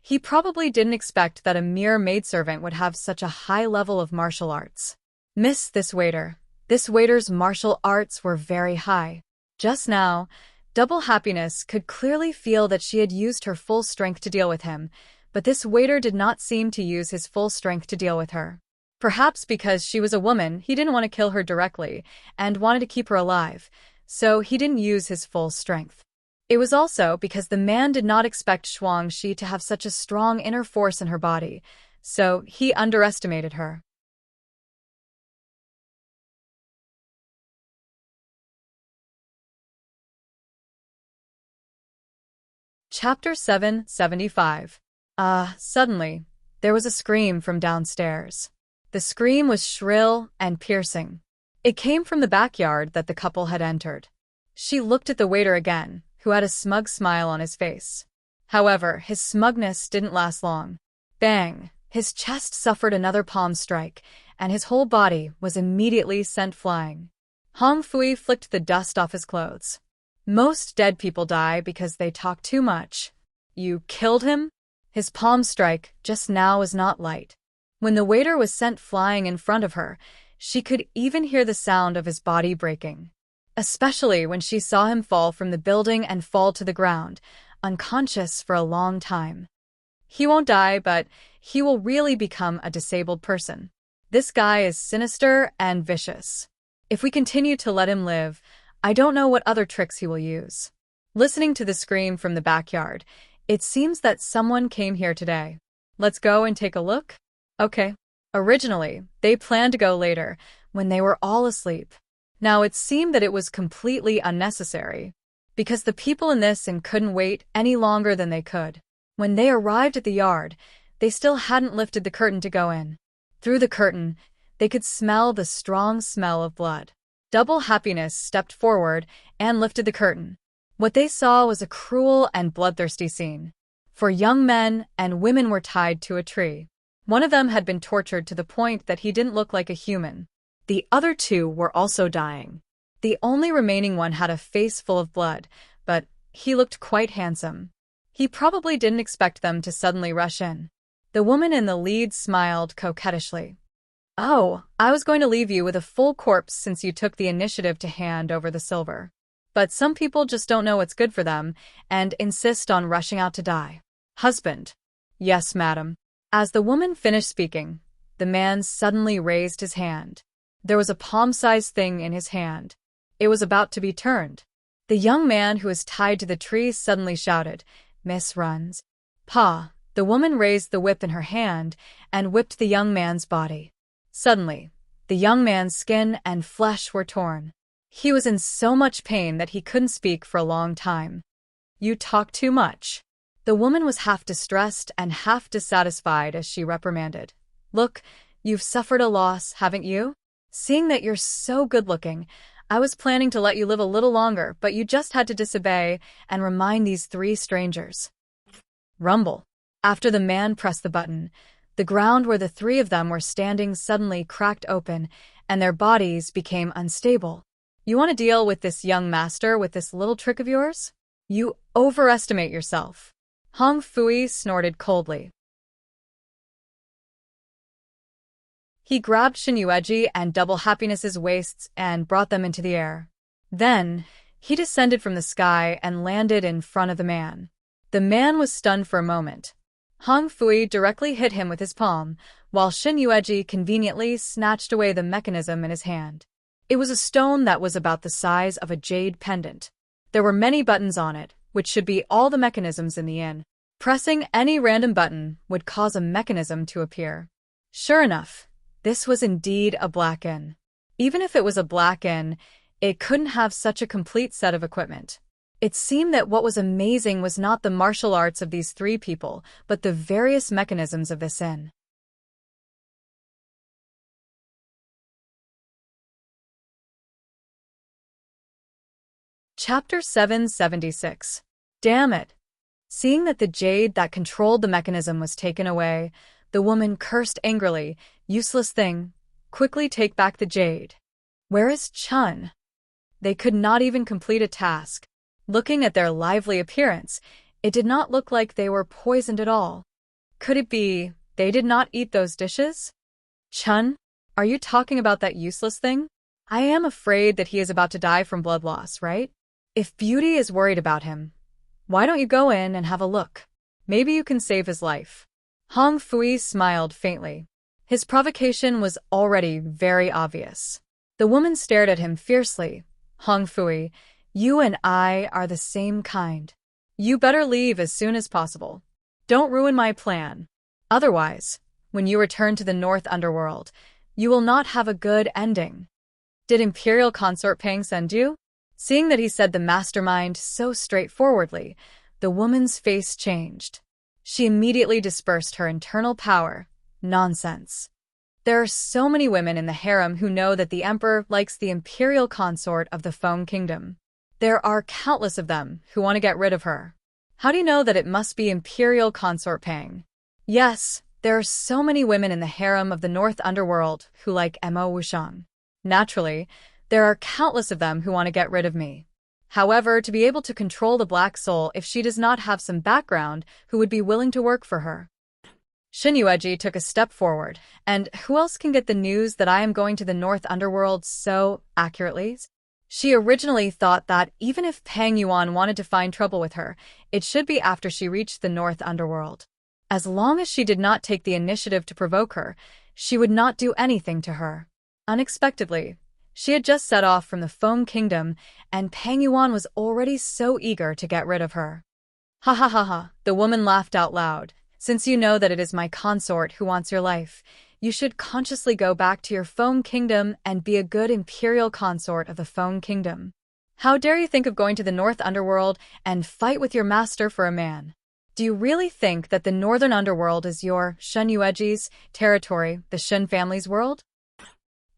He probably didn't expect that a mere maidservant would have such a high level of martial arts. Miss this waiter. This waiter's martial arts were very high. Just now, double happiness could clearly feel that she had used her full strength to deal with him, but this waiter did not seem to use his full strength to deal with her. Perhaps because she was a woman, he didn't want to kill her directly and wanted to keep her alive, so he didn't use his full strength. It was also because the man did not expect Shuang Shi to have such a strong inner force in her body, so he underestimated her. Chapter 775. Suddenly, there was a scream from downstairs. The scream was shrill and piercing. It came from the backyard that the couple had entered. She looked at the waiter again, who had a smug smile on his face. However, his smugness didn't last long. Bang! His chest suffered another palm strike, and his whole body was immediately sent flying. Hong Fui flicked the dust off his clothes. Most dead people die because they talk too much. You killed him? His palm strike just now was not light. When the waiter was sent flying in front of her, she could even hear the sound of his body breaking. Especially when she saw him fall from the building and fall to the ground, unconscious for a long time. He won't die, but he will really become a disabled person. This guy is sinister and vicious. If we continue to let him live, I don't know what other tricks he will use. Listening to the scream from the backyard, it seems that someone came here today. Let's go and take a look? Okay. Originally, they planned to go later, when they were all asleep. Now it seemed that it was completely unnecessary, because the people in this inn couldn't wait any longer than they could. When they arrived at the yard, they still hadn't lifted the curtain to go in. Through the curtain, they could smell the strong smell of blood. Double happiness stepped forward and lifted the curtain. What they saw was a cruel and bloodthirsty scene. 4 young men and women were tied to a tree. One of them had been tortured to the point that he didn't look like a human. The other 2 were also dying. The only remaining one had a face full of blood, but he looked quite handsome. He probably didn't expect them to suddenly rush in. The woman in the lead smiled coquettishly. "Oh, I was going to leave you with a full corpse since you took the initiative to hand over the silver. But some people just don't know what's good for them and insist on rushing out to die." "Husband." "Yes, madam." As the woman finished speaking, the man suddenly raised his hand. There was a palm-sized thing in his hand. It was about to be turned. The young man who was tied to the tree suddenly shouted, "Miss Runs." "Pa." The woman raised the whip in her hand and whipped the young man's body. Suddenly, the young man's skin and flesh were torn. He was in so much pain that he couldn't speak for a long time. "You talk too much." The woman was half distressed and half dissatisfied as she reprimanded. "Look, you've suffered a loss, haven't you? Seeing that you're so good-looking, I was planning to let you live a little longer, but you just had to disobey and remind these 3 strangers." Rumble. After the man pressed the button, the ground where the 3 of them were standing suddenly cracked open, and their bodies became unstable. "You want to deal with this young master with this little trick of yours? You overestimate yourself." Hong Fui snorted coldly. He grabbed Xinyueji and Double Happiness's waists and brought them into the air. Then, he descended from the sky and landed in front of the man. The man was stunned for a moment. Hong Fui directly hit him with his palm, while Xinyueji conveniently snatched away the mechanism in his hand. It was a stone that was about the size of a jade pendant. There were many buttons on it, which should be all the mechanisms in the inn. Pressing any random button would cause a mechanism to appear. Sure enough, this was indeed a black inn. Even if it was a black inn, it couldn't have such a complete set of equipment. It seemed that what was amazing was not the martial arts of these 3 people, but the various mechanisms of this inn. Chapter 776. Damn it! Seeing that the jade that controlled the mechanism was taken away, the woman cursed angrily, "Useless thing, quickly take back the jade." "Where is Chun?" They could not even complete a task. Looking at their lively appearance, it did not look like they were poisoned at all. Could it be they did not eat those dishes? "Chun, are you talking about that useless thing? I am afraid that he is about to die from blood loss, right? If Beauty is worried about him, why don't you go in and have a look? Maybe you can save his life." Hong Fui smiled faintly. His provocation was already very obvious. The woman stared at him fiercely. "Hong Fui, you and I are the same kind. You better leave as soon as possible. Don't ruin my plan. Otherwise, when you return to the North Underworld, you will not have a good ending." "Did Imperial Consort Pang send you?" Seeing that he said the mastermind so straightforwardly, the woman's face changed. She immediately dispersed her internal power. Nonsense. There are so many women in the harem who know that the emperor likes the imperial consort of the Feng Kingdom. There are countless of them who want to get rid of her. How do you know that it must be imperial consort Pang? Yes, there are so many women in the harem of the North Underworld who like Mo Wushang. Naturally, there are countless of them who want to get rid of me. However, to be able to control the Black Soul if she does not have some background who would be willing to work for her. Xinyueji took a step forward, and who else can get the news that I am going to the North Underworld so accurately? She originally thought that even if Pang Yuan wanted to find trouble with her, it should be after she reached the North Underworld. As long as she did not take the initiative to provoke her, she would not do anything to her. Unexpectedly, she had just set off from the Feng Kingdom, and Pang Yuan was already so eager to get rid of her. "Ha ha ha ha," the woman laughed out loud. "Since you know that it is my consort who wants your life, you should consciously go back to your Feng Kingdom and be a good imperial consort of the Feng Kingdom. How dare you think of going to the North Underworld and fight with your master for a man? Do you really think that the Northern Underworld is your Xinyueji's territory, the Shin family's world?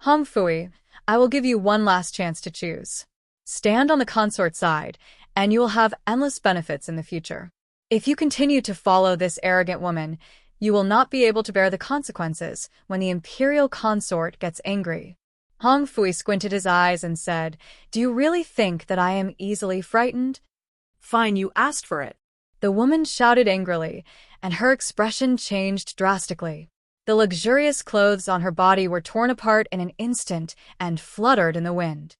Hong Fui, I will give you one last chance to choose. Stand on the consort side, and you will have endless benefits in the future. If you continue to follow this arrogant woman, you will not be able to bear the consequences when the imperial consort gets angry. Hong Fui squinted his eyes and said, "Do you really think that I am easily frightened?" Fine, you asked for it. The woman shouted angrily, and her expression changed drastically. The luxurious clothes on her body were torn apart in an instant and fluttered in the wind.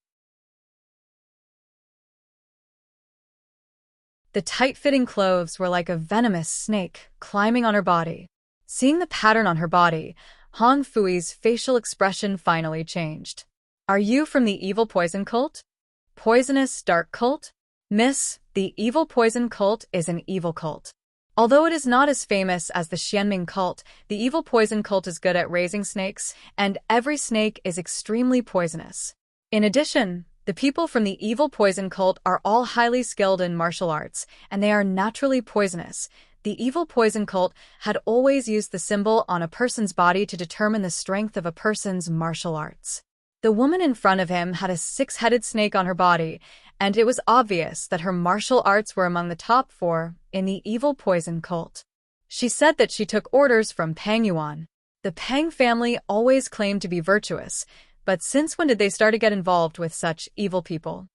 The tight-fitting clothes were like a venomous snake climbing on her body. Seeing the pattern on her body, Hong Fui's facial expression finally changed. "Are you from the evil poison cult? Poisonous dark cult?" "Miss, the evil poison cult is an evil cult. Although it is not as famous as the Xianming cult, the evil poison cult is good at raising snakes, and every snake is extremely poisonous. In addition, the people from the evil poison cult are all highly skilled in martial arts, and they are naturally poisonous. The evil poison cult had always used the symbol on a person's body to determine the strength of a person's martial arts. The woman in front of him had a six-headed snake on her body, and it was obvious that her martial arts were among the top 4 in the evil poison cult. She said that she took orders from Pang Yuan. The Pang family always claimed to be virtuous, but since when did they start to get involved with such evil people?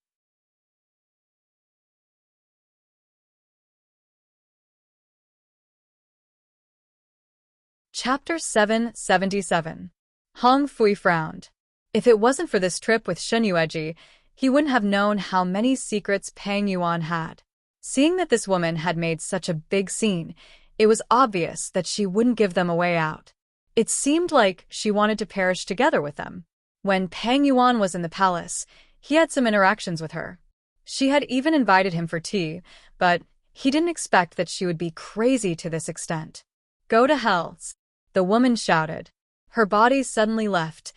Chapter 777. Hong Fui frowned. If it wasn't for this trip with Shen Yueji, he wouldn't have known how many secrets Pang Yuan had. Seeing that this woman had made such a big scene, it was obvious that she wouldn't give them a way out. It seemed like she wanted to perish together with them. When Pang Yuan was in the palace, he had some interactions with her. She had even invited him for tea, but he didn't expect that she would be crazy to this extent. "Go to hell," the woman shouted. Her body suddenly left,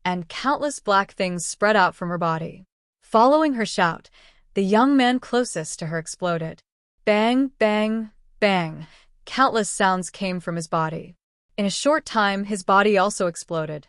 and countless black things spread out from her body. Following her shout, the young man closest to her exploded. Bang, bang, bang. Countless sounds came from his body. In a short time, his body also exploded.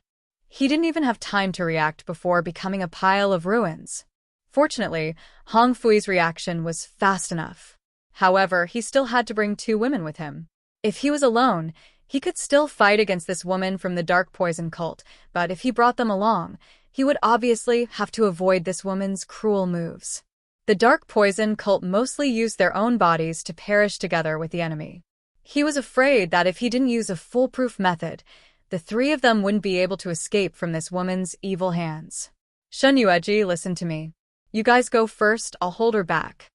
He didn't even have time to react before becoming a pile of ruins. Fortunately, Hong Fui's reaction was fast enough. However, he still had to bring 2 women with him. If he was alone, he could still fight against this woman from the dark poison cult, but if he brought them along, he would obviously have to avoid this woman's cruel moves. The dark poison cult mostly used their own bodies to perish together with the enemy. He was afraid that if he didn't use a foolproof method, the 3 of them wouldn't be able to escape from this woman's evil hands. "Shen Yueji, listen to me. You guys go first, I'll hold her back.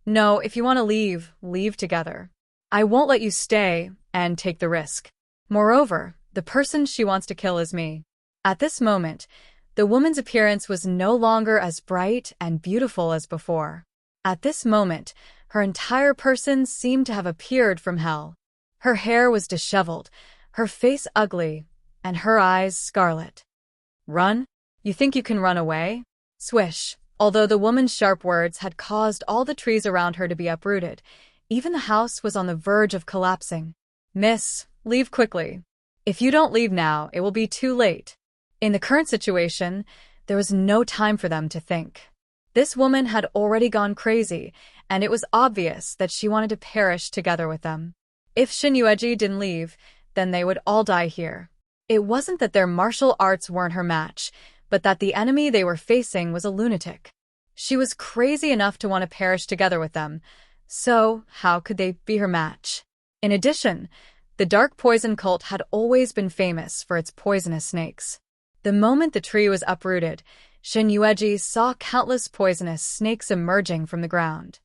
No, if you want to leave, leave together. I won't let you stay and take the risk. Moreover, the person she wants to kill is me." At this moment, the woman's appearance was no longer as bright and beautiful as before. At this moment, her entire person seemed to have appeared from hell. Her hair was disheveled, her face ugly, and her eyes scarlet. "Run? You think you can run away?" Swish. Although the woman's sharp words had caused all the trees around her to be uprooted, even the house was on the verge of collapsing. "Miss, leave quickly. If you don't leave now, it will be too late." In the current situation, there was no time for them to think. This woman had already gone crazy, and it was obvious that she wanted to perish together with them. If Shen Yueji didn't leave, then they would all die here. It wasn't that their martial arts weren't her match, but that the enemy they were facing was a lunatic. She was crazy enough to want to perish together with them, so how could they be her match? In addition, the dark poison cult had always been famous for its poisonous snakes. The moment the tree was uprooted, Shen Yueji saw countless poisonous snakes emerging from the ground.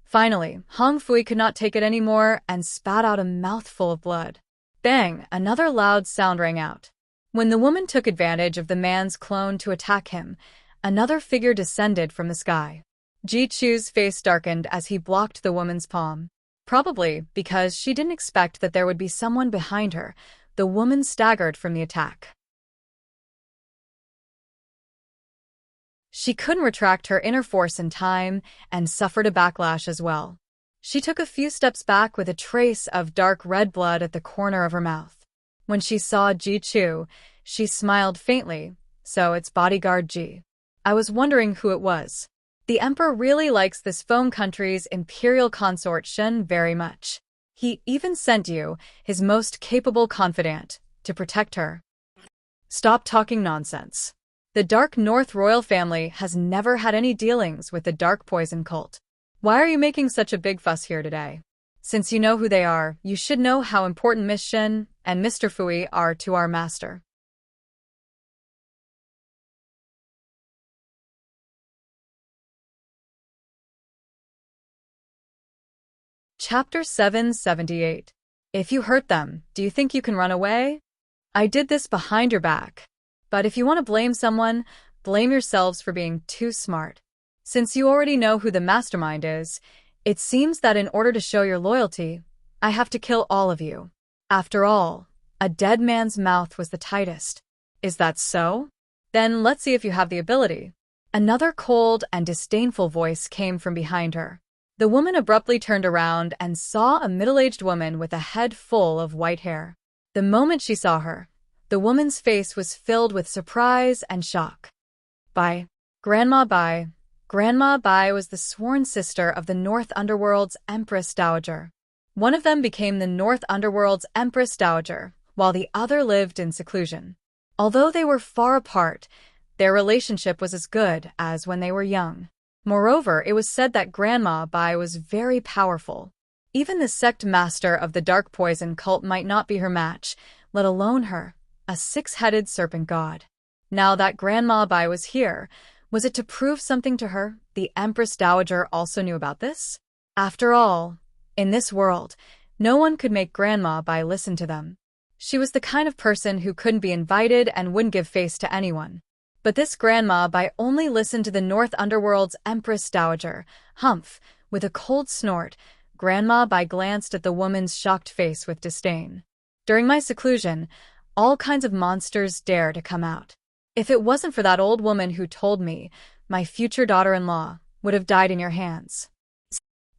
Finally, Hong Fui could not take it anymore and spat out a mouthful of blood. Bang! Another loud sound rang out. When the woman took advantage of the man's clone to attack him, another figure descended from the sky. Ji Chu's face darkened as he blocked the woman's palm. Probably because she didn't expect that there would be someone behind her, the woman staggered from the attack. She couldn't retract her inner force in time and suffered a backlash as well. She took a few steps back with a trace of dark red blood at the corner of her mouth. When she saw Ji Chu, she smiled faintly. "So it's bodyguard Ji. I was wondering who it was." The emperor really likes this foam country's imperial consort Shen very much. He even sent you, his most capable confidant, to protect her. Stop talking nonsense. The Dark North royal family has never had any dealings with the Dark Poison cult. Why are you making such a big fuss here today? Since you know who they are, you should know how important Miss Shen and Mr. Fui are to our master. Chapter 778. If you hurt them, do you think you can run away? I did this behind your back. But if you want to blame someone, blame yourselves for being too smart. Since you already know who the mastermind is, it seems that in order to show your loyalty, I have to kill all of you. After all, a dead man's mouth was the tightest. Is that so? Then let's see if you have the ability. Another cold and disdainful voice came from behind her. The woman abruptly turned around and saw a middle-aged woman with a head full of white hair. The moment she saw her, the woman's face was filled with surprise and shock. Bai. Grandma Bai. Grandma Bai was the sworn sister of the North Underworld's Empress Dowager. One of them became the North Underworld's Empress Dowager, while the other lived in seclusion. Although they were far apart, their relationship was as good as when they were young. Moreover, it was said that Grandma Bai was very powerful. Even the sect master of the Dark Poison cult might not be her match, let alone her, a six-headed serpent god. Now that Grandma Bai was here, was it to prove something to her? The Empress Dowager also knew about this? After all, in this world, no one could make Grandma Bai listen to them. She was the kind of person who couldn't be invited and wouldn't give face to anyone. But this Grandma Bai only listened to the North Underworld's Empress Dowager. Humph! With a cold snort, Grandma Bai glanced at the woman's shocked face with disdain. During my seclusion, all kinds of monsters dare to come out. If it wasn't for that old woman who told me, my future daughter-in-law would have died in your hands.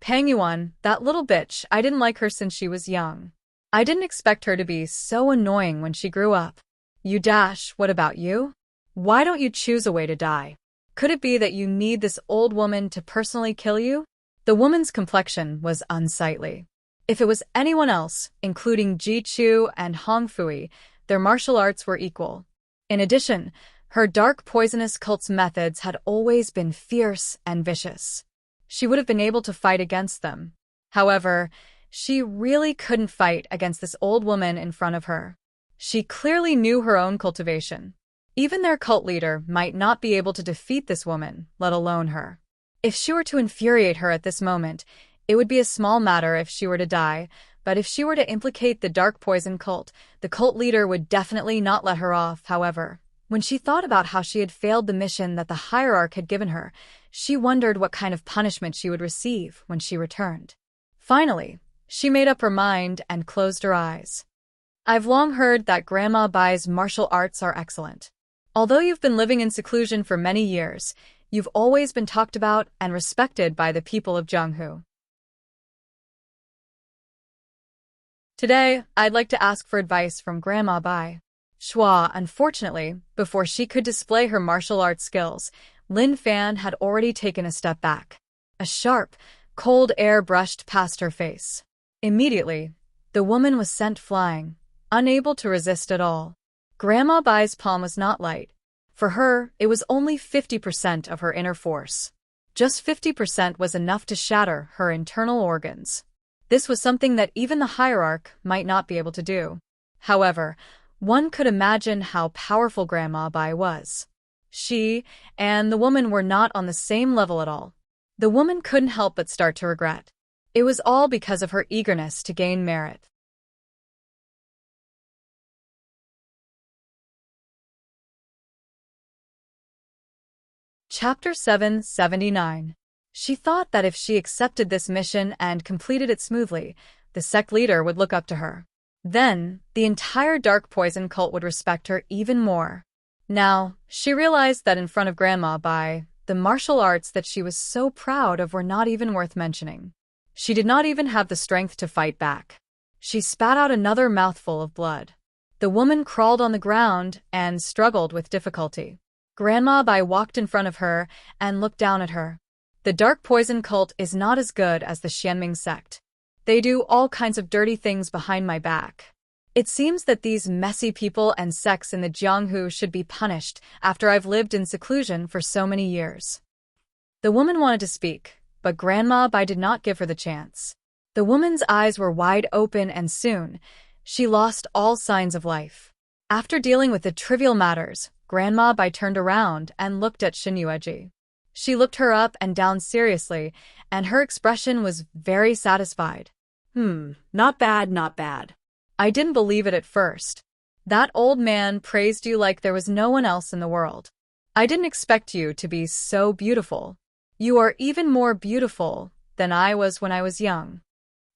Pang Yuan, that little bitch, I didn't like her since she was young. I didn't expect her to be so annoying when she grew up. You Dash, what about you? Why don't you choose a way to die? Could it be that you need this old woman to personally kill you? The woman's complexion was unsightly. If it was anyone else, including Ji Chu and Hong Fui, their martial arts were equal. In addition, her dark poisonous cult's methods had always been fierce and vicious. She would have been able to fight against them. However, she really couldn't fight against this old woman in front of her. She clearly knew her own cultivation. Even their cult leader might not be able to defeat this woman, let alone her. If she were to infuriate her at this moment, it would be a small matter if she were to die, but if she were to implicate the dark poison cult, the cult leader would definitely not let her off. However, when she thought about how she had failed the mission that the hierarch had given her, she wondered what kind of punishment she would receive when she returned. Finally, she made up her mind and closed her eyes. I've long heard that Grandma Bai's martial arts are excellent. Although you've been living in seclusion for many years, you've always been talked about and respected by the people of Zhenghu. Today, I'd like to ask for advice from Grandma Bai. Shua, unfortunately, before she could display her martial arts skills, Lin Fan had already taken a step back. A sharp, cold air brushed past her face. Immediately, the woman was sent flying, unable to resist at all. Grandma Bai's palm was not light. For her, it was only 50% of her inner force. Just 50% was enough to shatter her internal organs. This was something that even the hierarch might not be able to do. However, one could imagine how powerful Grandma Bai was. She and the woman were not on the same level at all. The woman couldn't help but start to regret. It was all because of her eagerness to gain merit. Chapter 779. She thought that if she accepted this mission and completed it smoothly, the sect leader would look up to her. Then, the entire dark poison cult would respect her even more. Now, she realized that in front of Grandma Bai, the martial arts that she was so proud of were not even worth mentioning. She did not even have the strength to fight back. She spat out another mouthful of blood. The woman crawled on the ground and struggled with difficulty. Grandma Bai walked in front of her and looked down at her. The dark poison cult is not as good as the Xianming sect. They do all kinds of dirty things behind my back. It seems that these messy people and sects in the Jianghu should be punished after I've lived in seclusion for so many years. The woman wanted to speak, but Grandma Bai did not give her the chance. The woman's eyes were wide open and soon, she lost all signs of life. After dealing with the trivial matters, Grandma Bai turned around and looked at Shin Yueji. She looked her up and down seriously, and her expression was very satisfied. Not bad, not bad. I didn't believe it at first. That old man praised you like there was no one else in the world. I didn't expect you to be so beautiful. You are even more beautiful than I was when I was young.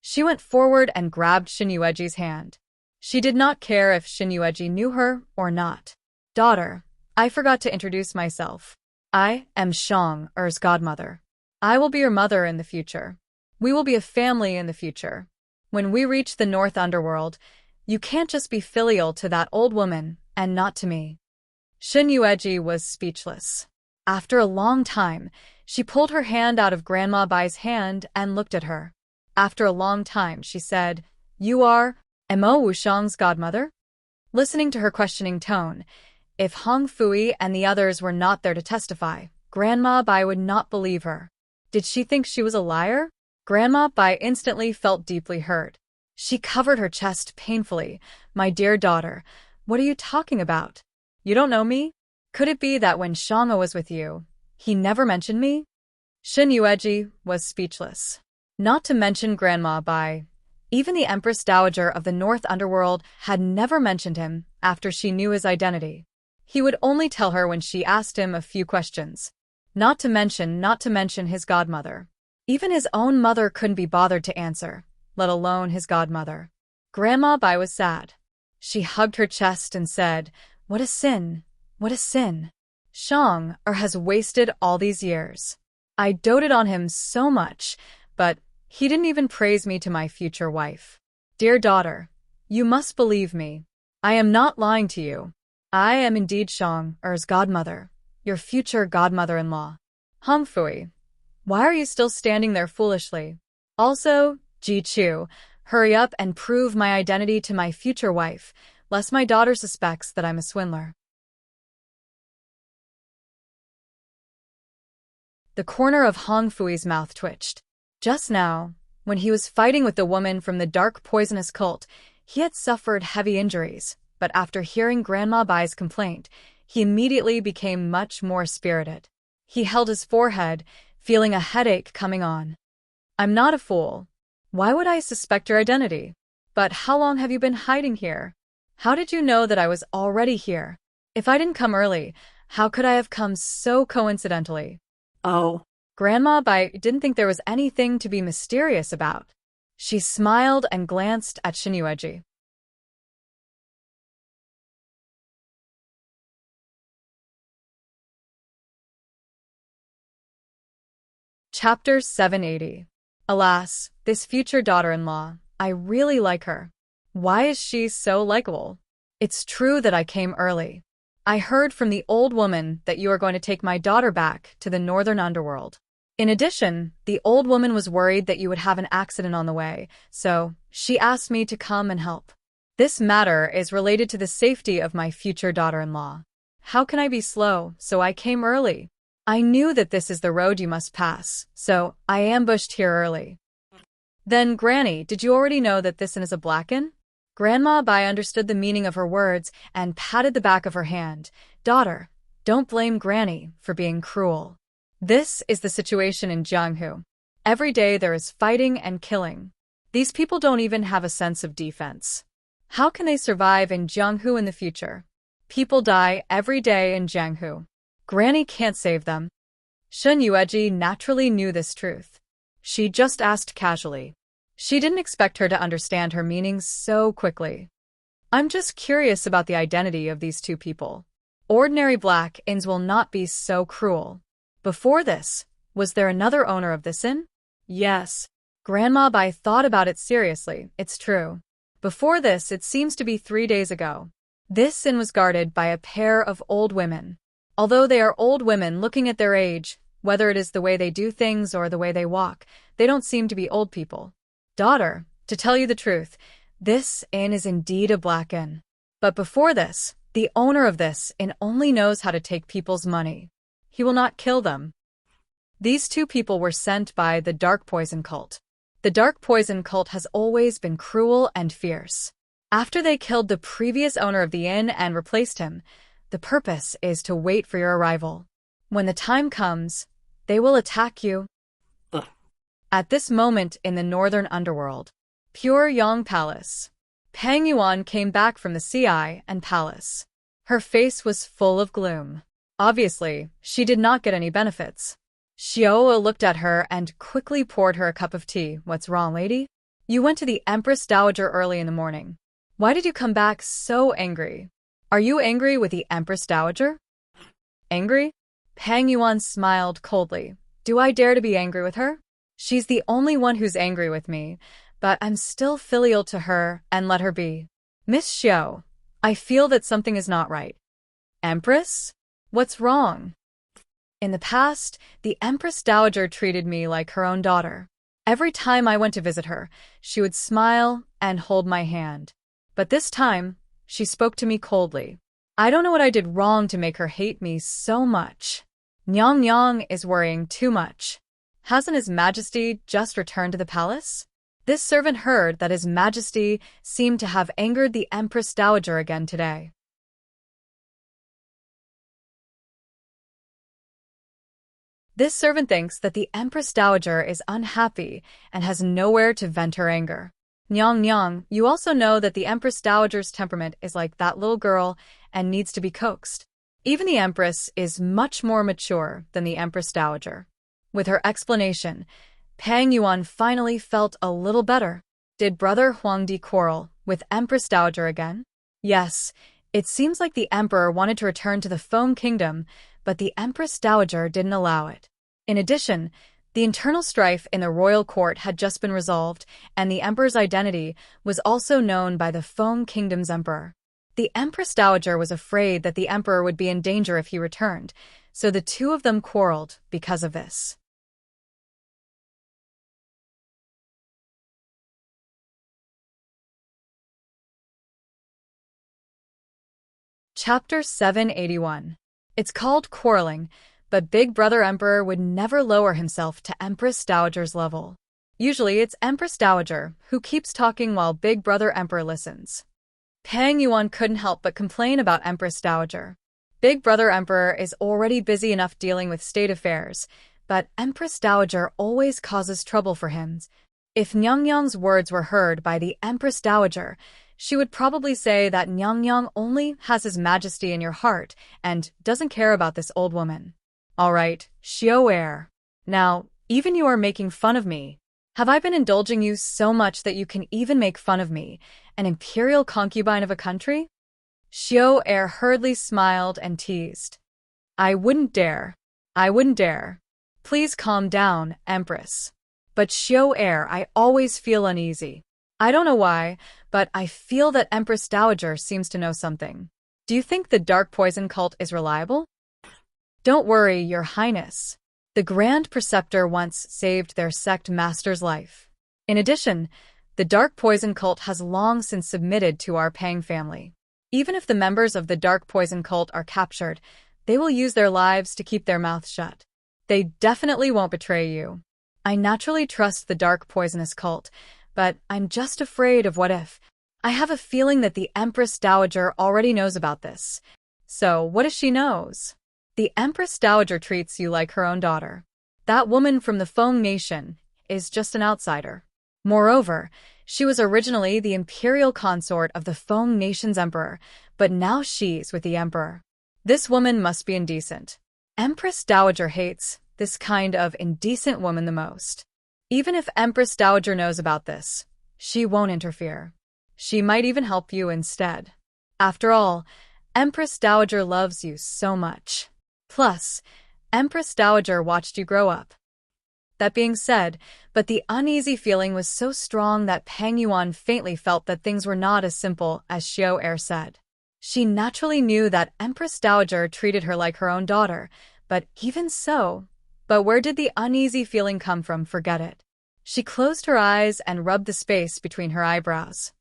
She went forward and grabbed Shin Yueji's hand. She did not care if Shin Yueji knew her or not. Daughter, I forgot to introduce myself. I am Shang-Er's godmother. I will be your mother in the future. We will be a family in the future. When we reach the North Underworld, you can't just be filial to that old woman and not to me. Shin Yueji was speechless. After a long time, she pulled her hand out of Grandma Bai's hand and looked at her. After a long time, she said, You are Mo Wushang's godmother? Listening to her questioning tone, if Hong Fui and the others were not there to testify, Grandma Bai would not believe her. Did she think she was a liar? Grandma Bai instantly felt deeply hurt. She covered her chest painfully. My dear daughter, what are you talking about? You don't know me? Could it be that when Shanga was with you, he never mentioned me? Shin Yueji was speechless. Not to mention Grandma Bai. Even the Empress Dowager of the North Underworld had never mentioned him after she knew his identity. He would only tell her when she asked him a few questions. Not to mention his godmother. Even his own mother couldn't be bothered to answer, let alone his godmother. Grandma Bai was sad. She hugged her chest and said, What a sin! What a sin! Shang-Er has wasted all these years. I doted on him so much, but he didn't even praise me to my future wife. Dear daughter, you must believe me. I am not lying to you. I am indeed Shang-Er's godmother, your future godmother-in-law. Hong Fui, why are you still standing there foolishly? Also, Ji Chu, hurry up and prove my identity to my future wife, lest my daughter suspects that I'm a swindler. The corner of Hong Fui's mouth twitched. Just now, when he was fighting with the woman from the dark poisonous cult, he had suffered heavy injuries, but after hearing Grandma Bai's complaint, he immediately became much more spirited. He held his forehead, feeling a headache coming on. I'm not a fool. Why would I suspect your identity? But how long have you been hiding here? How did you know that I was already here? If I didn't come early, how could I have come so coincidentally? Oh. Grandma Bai didn't think there was anything to be mysterious about. She smiled and glanced at Shin Yueji. Chapter 780. Alas, this future daughter-in-law, I really like her. Why is she so likable? It's true that I came early. I heard from the old woman that you are going to take my daughter back to the northern underworld. In addition, the old woman was worried that you would have an accident on the way, so she asked me to come and help. This matter is related to the safety of my future daughter-in-law. How can I be slow, so I came early. I knew that this is the road you must pass, so I ambushed here early. Then, Granny, did you already know that this is a blacken? Grandma Bai understood the meaning of her words and patted the back of her hand. Daughter, don't blame Granny for being cruel. This is the situation in Jianghu. Every day there is fighting and killing. These people don't even have a sense of defense. How can they survive in Jianghu in the future? People die every day in Jianghu. Granny can't save them. Shin Yueji naturally knew this truth. She just asked casually. She didn't expect her to understand her meaning so quickly. I'm just curious about the identity of these two people. Ordinary black-ins will not be so cruel. Before this, was there another owner of this inn? Yes. Grandma Bai thought about it seriously, it's true. Before this, it seems to be 3 days ago. This inn was guarded by a pair of old women. Although they are old women looking at their age, Whether it is the way they do things or the way they walk, they don't seem to be old people. Daughter, to tell you the truth, this inn is indeed a black inn. But before this, the owner of this inn only knows how to take people's money. He will not kill them. These two people were sent by the Dark Poison Cult. The Dark Poison Cult has always been cruel and fierce. After they killed the previous owner of the inn and replaced him, the purpose is to wait for your arrival. When the time comes, they will attack you. Ugh. At this moment in the northern underworld, Pure Yang Palace, Pang Yuan came back from the CI and palace. Her face was full of gloom. Obviously, she did not get any benefits. Xiao looked at her and quickly poured her a cup of tea. What's wrong, lady? You went to the Empress Dowager early in the morning. Why did you come back so angry? Are you angry with the Empress Dowager? Angry? Pang Yuan smiled coldly. Do I dare to be angry with her? She's the only one who's angry with me, but I'm still filial to her and let her be. Miss Xiao, I feel that something is not right. Empress? What's wrong? In the past, the Empress Dowager treated me like her own daughter. Every time I went to visit her, she would smile and hold my hand. But this time, she spoke to me coldly. I don't know what I did wrong to make her hate me so much. Nyang Nyang is worrying too much. Hasn't His Majesty just returned to the palace? This servant heard that His Majesty seemed to have angered the Empress Dowager again today. This servant thinks that the Empress Dowager is unhappy and has nowhere to vent her anger. Nyang Nyang, you also know that the Empress Dowager's temperament is like that little girl and needs to be coaxed. Even the Empress is much more mature than the Empress Dowager. With her explanation, Pang Yuan finally felt a little better. Did Brother Huangdi quarrel with Empress Dowager again? Yes, it seems like the Emperor wanted to return to the Foam Kingdom, but the Empress Dowager didn't allow it. In addition, the internal strife in the royal court had just been resolved, and the Emperor's identity was also known by the Foam Kingdom's Emperor. The Empress Dowager was afraid that the Emperor would be in danger if he returned, so the two of them quarreled because of this. Chapter 781. It's called quarreling, but Big Brother Emperor would never lower himself to Empress Dowager's level. Usually it's Empress Dowager who keeps talking while Big Brother Emperor listens. Pang Yuan couldn't help but complain about Empress Dowager. Big Brother Emperor is already busy enough dealing with state affairs, but Empress Dowager always causes trouble for him. If Nyang Nyang's words were heard by the Empress Dowager, she would probably say that Nyang Nyang only has His Majesty in your heart and doesn't care about this old woman. All right, Xiao Heir. Now, even you are making fun of me. Have I been indulging you so much that you can even make fun of me, an imperial concubine of a country? Xiao Heir hurriedly smiled and teased. I wouldn't dare. I wouldn't dare. Please calm down, Empress. But Xiao Heir, I always feel uneasy. I don't know why, but I feel that Empress Dowager seems to know something. Do you think the Dark Poison Cult is reliable? Don't worry, Your Highness. The Grand Preceptor once saved their sect master's life. In addition, the Dark Poison Cult has long since submitted to our Pang family. Even if the members of the Dark Poison Cult are captured, they will use their lives to keep their mouths shut. They definitely won't betray you. I naturally trust the Dark Poisonous Cult, but I'm just afraid of what if. I have a feeling that the Empress Dowager already knows about this. So, what if she knows? The Empress Dowager treats you like her own daughter. That woman from the Foam Nation is just an outsider. Moreover, she was originally the imperial consort of the Foam Nation's emperor, but now she's with the emperor. This woman must be indecent. Empress Dowager hates this kind of indecent woman the most. Even if Empress Dowager knows about this, she won't interfere. She might even help you instead. After all, Empress Dowager loves you so much. Plus, Empress Dowager watched you grow up. That being said, but the uneasy feeling was so strong that Pang Yuan faintly felt that things were not as simple as Xiao Heir said. She naturally knew that Empress Dowager treated her like her own daughter, but even so, But where did the uneasy feeling come from? Forget it. She closed her eyes and rubbed the space between her eyebrows.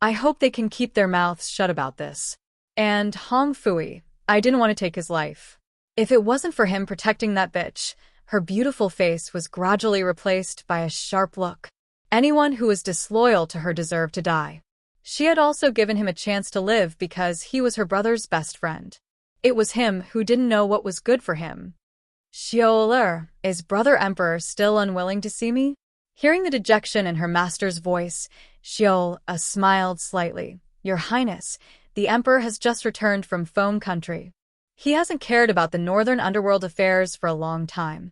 I hope they can keep their mouths shut about this. And Hong Fui, I didn't want to take his life. If it wasn't for him protecting that bitch, her beautiful face was gradually replaced by a sharp look. Anyone who was disloyal to her deserved to die. She had also given him a chance to live because he was her brother's best friend. It was him who didn't know what was good for him. Xiaoler, is Brother Emperor still unwilling to see me? Hearing the dejection in her master's voice, Xiaola smiled slightly. Your Highness, the Emperor has just returned from Foam Country. He hasn't cared about the northern underworld affairs for a long time.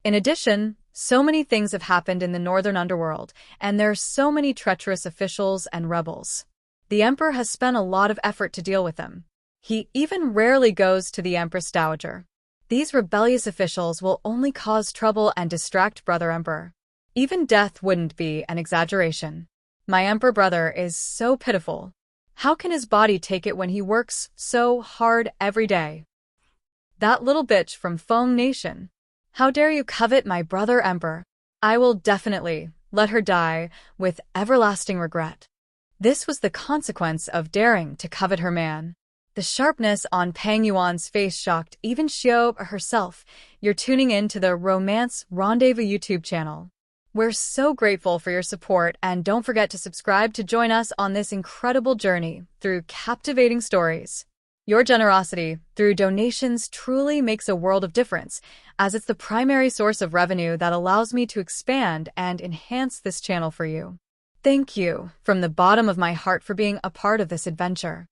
In addition, so many things have happened in the northern underworld, and there are so many treacherous officials and rebels. The Emperor has spent a lot of effort to deal with them. He even rarely goes to the Empress Dowager. These rebellious officials will only cause trouble and distract Brother Emperor. Even death wouldn't be an exaggeration. My Emperor brother is so pitiful. How can his body take it when he works so hard every day? That little bitch from Foam Nation. How dare you covet my brother Emperor? I will definitely let her die with everlasting regret. This was the consequence of daring to covet her man. The sharpness on Pang Yuan's face shocked even Xiao herself. You're tuning in to the Romance Rendezvous YouTube channel. We're so grateful for your support, and don't forget to subscribe to join us on this incredible journey through captivating stories. Your generosity through donations truly makes a world of difference, as it's the primary source of revenue that allows me to expand and enhance this channel for you. Thank you from the bottom of my heart for being a part of this adventure.